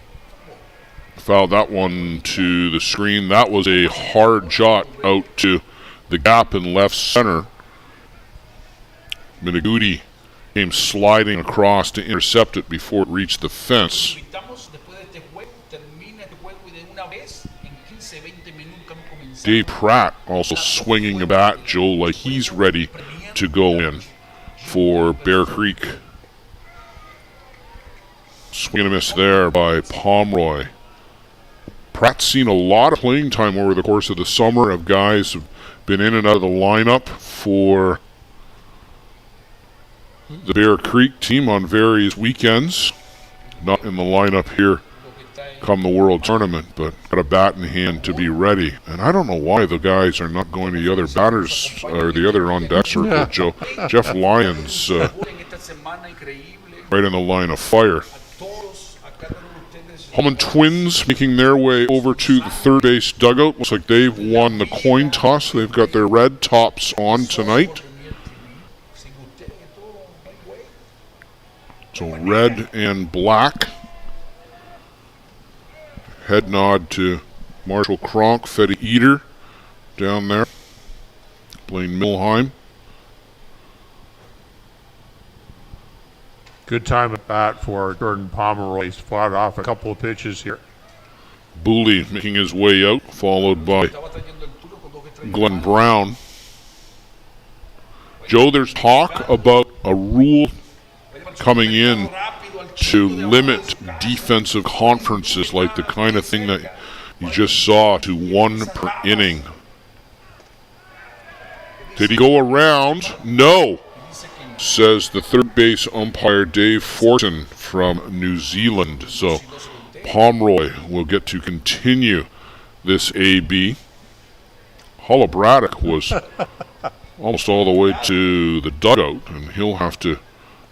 Fouled that one to the screen. That was a hard shot out to the gap in left center. Miniguti came sliding across to intercept it before it reached the fence. Dave Pratt also swinging a bat, Joe, like he's ready to go in for Bear Creek. Swing and a miss there by Pomeroy. Pratt's seen a lot of playing time over the course of the summer of guys who've been in and out of the lineup for the Bear Creek team on various weekends. Not in the lineup here come the World Tournament, but got a bat in hand to be ready. And I don't know why the guys are not going to the other batters or the other on-deck circle, Joe. Jeff Lyons right in the line of fire. Holman Twins making their way over to the third base dugout. Looks like they've won the coin toss. They've got their red tops on tonight. So red and black. Head nod to Marshall Kronk, Fetty Eater down there. Blaine Milheim.
Good time at bat for Jordan Pomeroy. He's fought off a couple of pitches here.
Booley making his way out, followed by Glenn Brown. Joe, there's talk about a rule coming in to limit defensive conferences, like the kind of thing that you just saw, to 1 per inning. Did he go around? No, says the third base umpire Dave Fortin from New Zealand. So Pomeroy will get to continue this AB. Holobraddock was almost all the way to the dugout, and he'll have to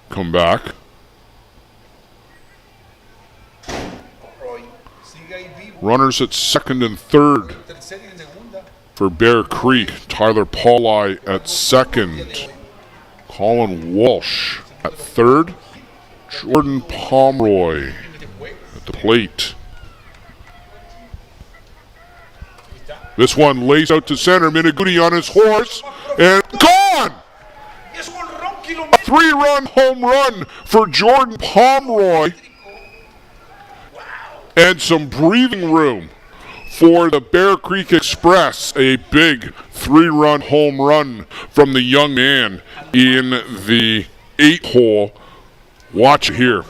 come back. Runners at second and third For Bear Creek, Tyler Paulai at second. Colin Walsh at third. Jordan Pomeroy at the plate. This one lays out to center. Miniguti on his horse. And gone! A 3-run home run for Jordan Pomeroy. And some breathing room for the Bear Creek Express. A big 3-run home run from the young man in the 8th hole. Watch it here.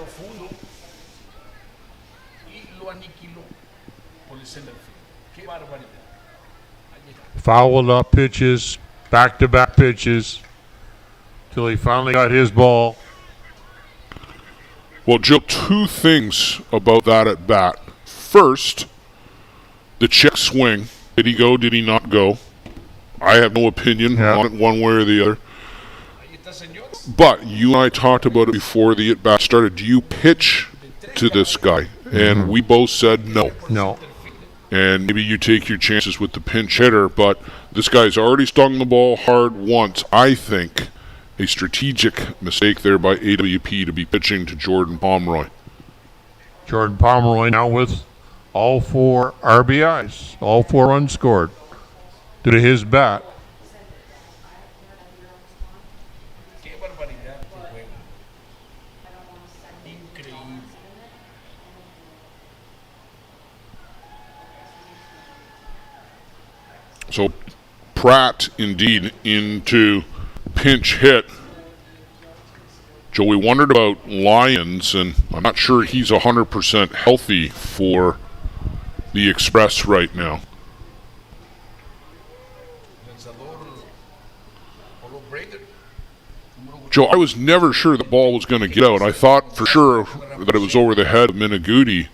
Fouled up pitches, back-to-back pitches, till he finally got his ball.
Well, Joe, two things about that at bat. First, the check swing. Did he go? Did he not go? I have no opinion on it one way or the other. But you and I talked about it before the at-bat started. Do you pitch to this guy? And we both said no.
No.
And maybe you take your chances with the pinch hitter, but this guy's already stung the ball hard once. I think a strategic mistake there by AWP to be pitching to Jordan Pomeroy.
Jordan Pomeroy now with all 4 RBIs, all 4 runs scored due to his bat.
So Pratt indeed into pinch hit. Joe, we wondered about Lyons, and I'm not sure he's 100% healthy for the Express right now. Joe, I was never sure the ball was going to get out. I thought for sure that it was over the head of Miniguti,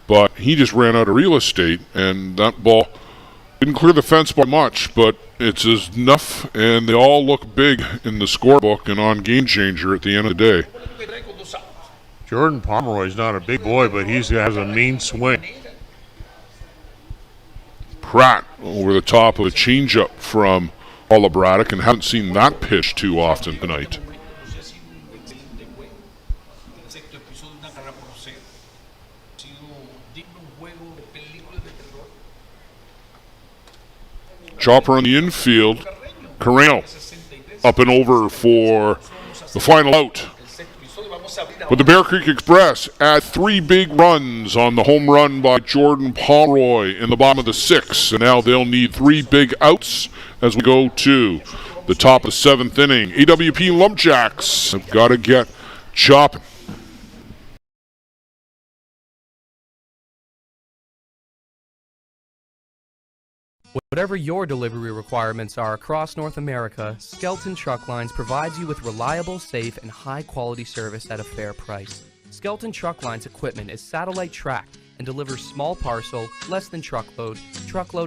but he just ran out of real estate, and that ball didn't clear the fence by much, but it's enough, and they all look big in the scorebook and on Game Changer at the end of the day.
Jordan Pomeroy's not a big boy, but he has a mean swing.
Pratt over the top of a changeup from Paula Braddock, and haven't seen that pitch too often tonight. Chopper on the infield. Carreno up and over for the final out. But the Bear Creek Express add 3 big runs on the home run by Jordan Pomeroy in the bottom of the 6th. And now they'll need 3 big outs as we go to the top of the 7th inning. AWP Luberjacks have got to get chopping.
Whatever your delivery requirements are across North America, Skelton Truck Lines provides you with reliable, safe, and high-quality service at a fair price. Skelton Truck Lines equipment is satellite tracked and delivers small parcel, less than truckload,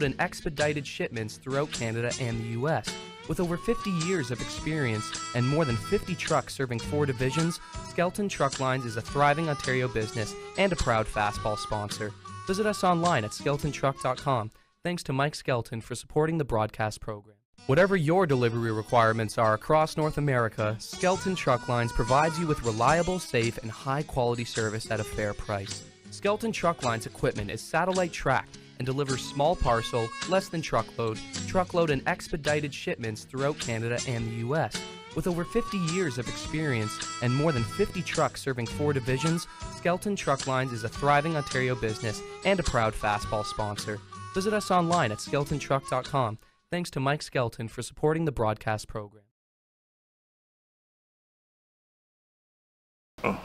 and expedited shipments throughout Canada and the U.S. With over 50 years of experience and more than 50 trucks serving 4 divisions, Skelton Truck Lines is a thriving Ontario business and a proud fastball sponsor. Visit us online at skeltontruck.com. Thanks to Mike Skelton for supporting the broadcast program. Whatever your delivery requirements are across North America, Skelton Truck Lines provides you with reliable, safe, and high-quality service at a fair price. Skelton Truck Lines equipment is satellite tracked and delivers small parcel, less than truckload, and expedited shipments throughout Canada and the U.S. With over 50 years of experience and more than 50 trucks serving 4 divisions, Skelton Truck Lines is a thriving Ontario business and a proud fastball sponsor. Visit us online at skeltontruck.com. Thanks to Mike Skelton for supporting the broadcast program.
Some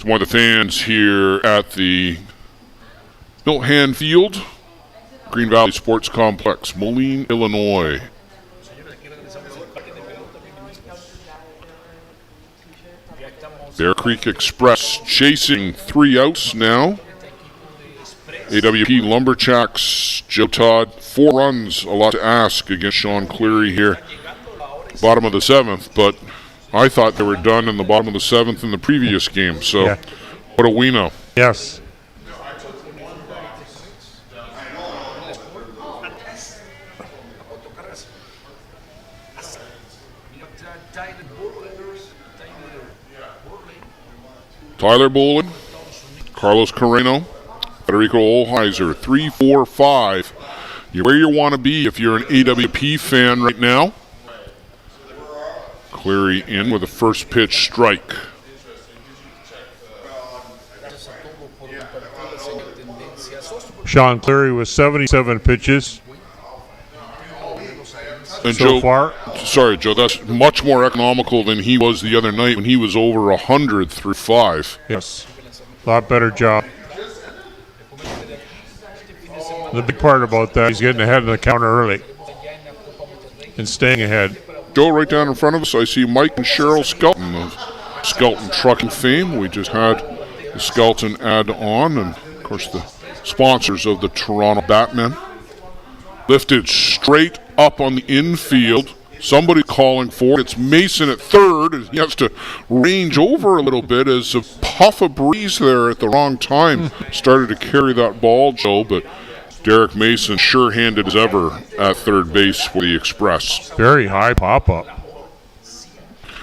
more of the fans here at the Milhan Field, Green Valley Sports Complex, Moline, Illinois. Bear Creek Express chasing 3 outs now. AWP Luberjacks, Joe Todd, 4 runs, a lot to ask against Sean Cleary here. Bottom of the 7th, but I thought they were done in the bottom of the 7th in the previous game, so what do we know?
Yes.
Tyler Bolin, Carlos Carreno, Federico Olheiser, 3, 4, 5. You're where you want to be if you're an AWP fan right now. Cleary in with a first pitch strike.
Sean Cleary with 77 pitches
And
so
Joe,
far.
sorry, Joe, that's much more economical than he was the other night when he was over 100 through 5.
Yes, a lot better job. The big part about that, he's getting ahead of the counter early and staying ahead.
Joe, right down in front of us, I see Mike and Cheryl Skelton of Skelton Trucking fame. We just had the Skelton ad on, and of course the sponsors of the Toronto Batmen. Lifted straight up on the infield. Somebody calling for it. It's Mason at third, and he has to range over a little bit as a puff of breeze there at the wrong time started to carry that ball, Joe, but Derek Mason sure-handed as ever at third base for the Express.
Very high pop-up.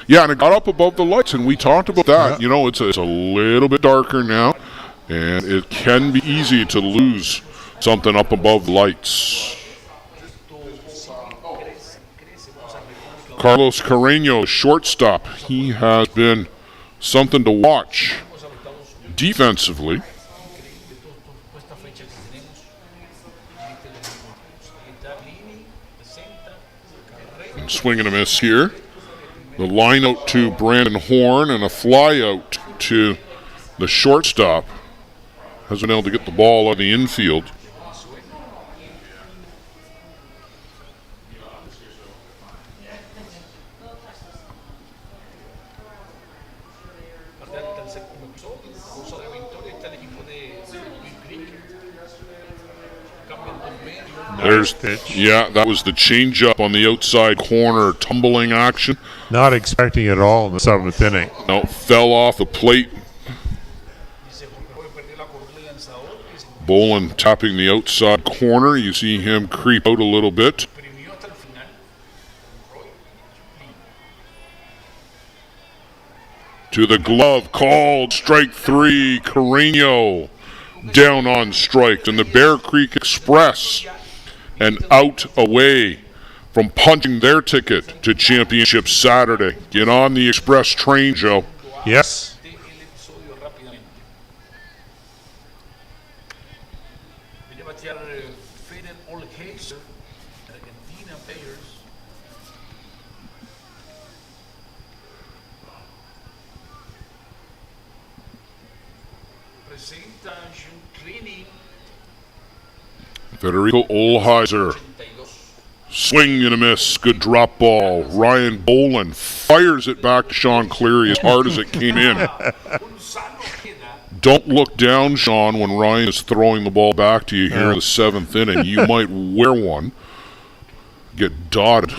Yeah, and it got up above the lights, and we talked about that. You know, it's a little bit darker now, and it can be easy to lose something up above the lights. Carlos Carreno, shortstop. He has been something to watch defensively. And swing and a miss here. The line out to Brandon Horn and a fly out to the shortstop. Hasn't been able to get the ball out of the infield. There's, yeah, that was the changeup on the outside corner, tumbling action.
Not expecting it at all in the 7th inning.
No, fell off the plate. Bolin tapping the outside corner. You see him creep out a little bit. To the glove, called strike 3. Carreno down on strike. And the Bear Creek Express and out away from punching their ticket to Championship Saturday. Get on the Express train, Joe.
Yes.
Federico Olheiser, swing and a miss, good drop ball. Ryan Bolin fires it back to Sean Cleary as hard as it came in. Don't look down, Sean, when Ryan is throwing the ball back to you here in the 7th inning. You might wear one, get dotted.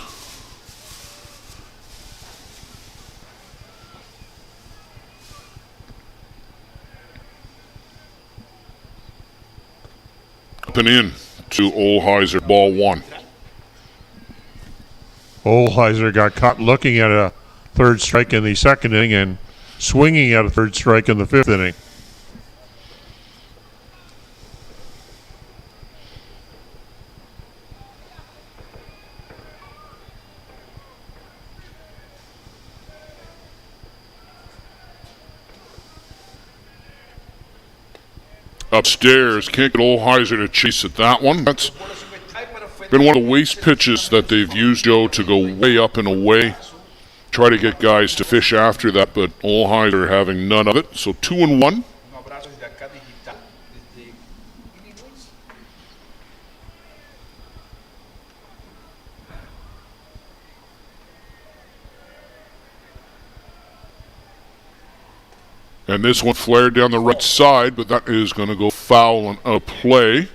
Up and in to Olheiser, ball 1.
Olheiser got caught looking at a third strike in the 2nd inning and swinging at a third strike in the 5th inning.
Upstairs, can't get Olheiser to chase at that one. That's been one of the waste pitches that they've used, Joe, to go way up and away. Try to get guys to fish after that, but Olheiser having none of it. So 2-1. And this one flared down the right side, but that is going to go foul on a play.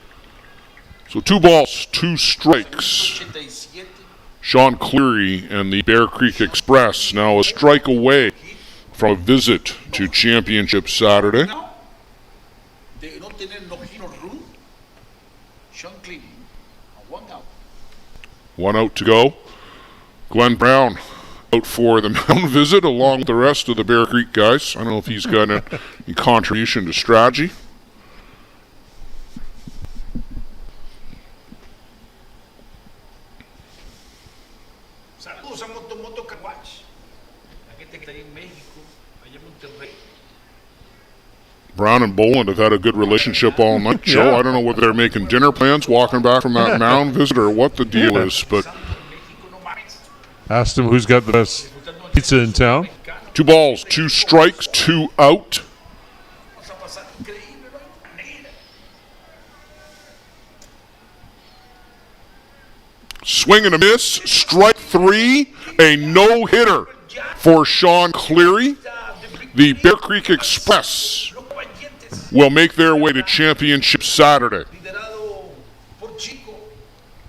So 2 balls, 2 strikes. Sean Cleary and the Bear Creek Express now a strike away from a visit to Championship Saturday. One out to go. Glenn Brown out for the mound visit along with the rest of the Bear Creek guys. I don't know if he's got any contribution to strategy.
Saludos a Moto Carwash. La gente que está ahí en México, allá en Monterrey.
Brown and Boland have had a good relationship all night. Joe, I don't know whether they're making dinner plans, walking back from that mound visit, or what the deal is, but
asked him who's got the best pizza in town.
2 balls, 2 strikes, 2 out. Swing and a miss, strike 3, a no-hitter for Sean Cleary. The Bear Creek Express will make their way to championship Saturday.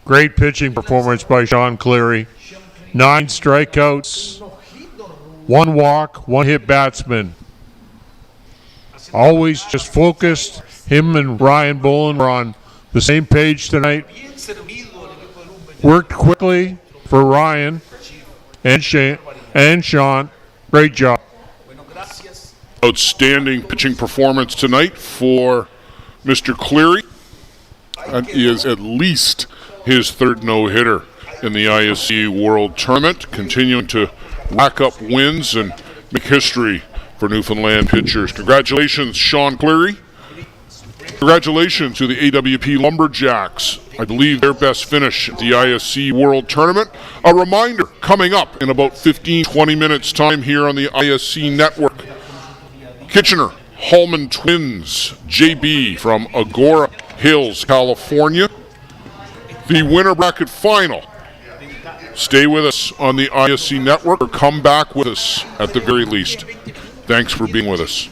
Great pitching performance by Sean Cleary. 9 strikeouts, 1 walk, 1 hit batsman. Always just focused. Him and Ryan Boland were on the same page tonight. Worked quickly for Ryan and Sean. Great job.
Outstanding pitching performance tonight for Mr. Cleary. That is at least his 3rd no-hitter in the ISC World Tournament, continuing to rack up wins and make history for Newfoundland pitchers. Congratulations, Sean Cleary. Congratulations to the AWP Luberjacks. I believe their best finish at the ISC World Tournament. A reminder, coming up in about 15-20 minutes time here on the ISC Network. Kitchener Hallman Twins, JB from Agora Hills, California. The winner bracket final. Stay with us on the ISC Network or come back with us at the very least. Thanks for being with us.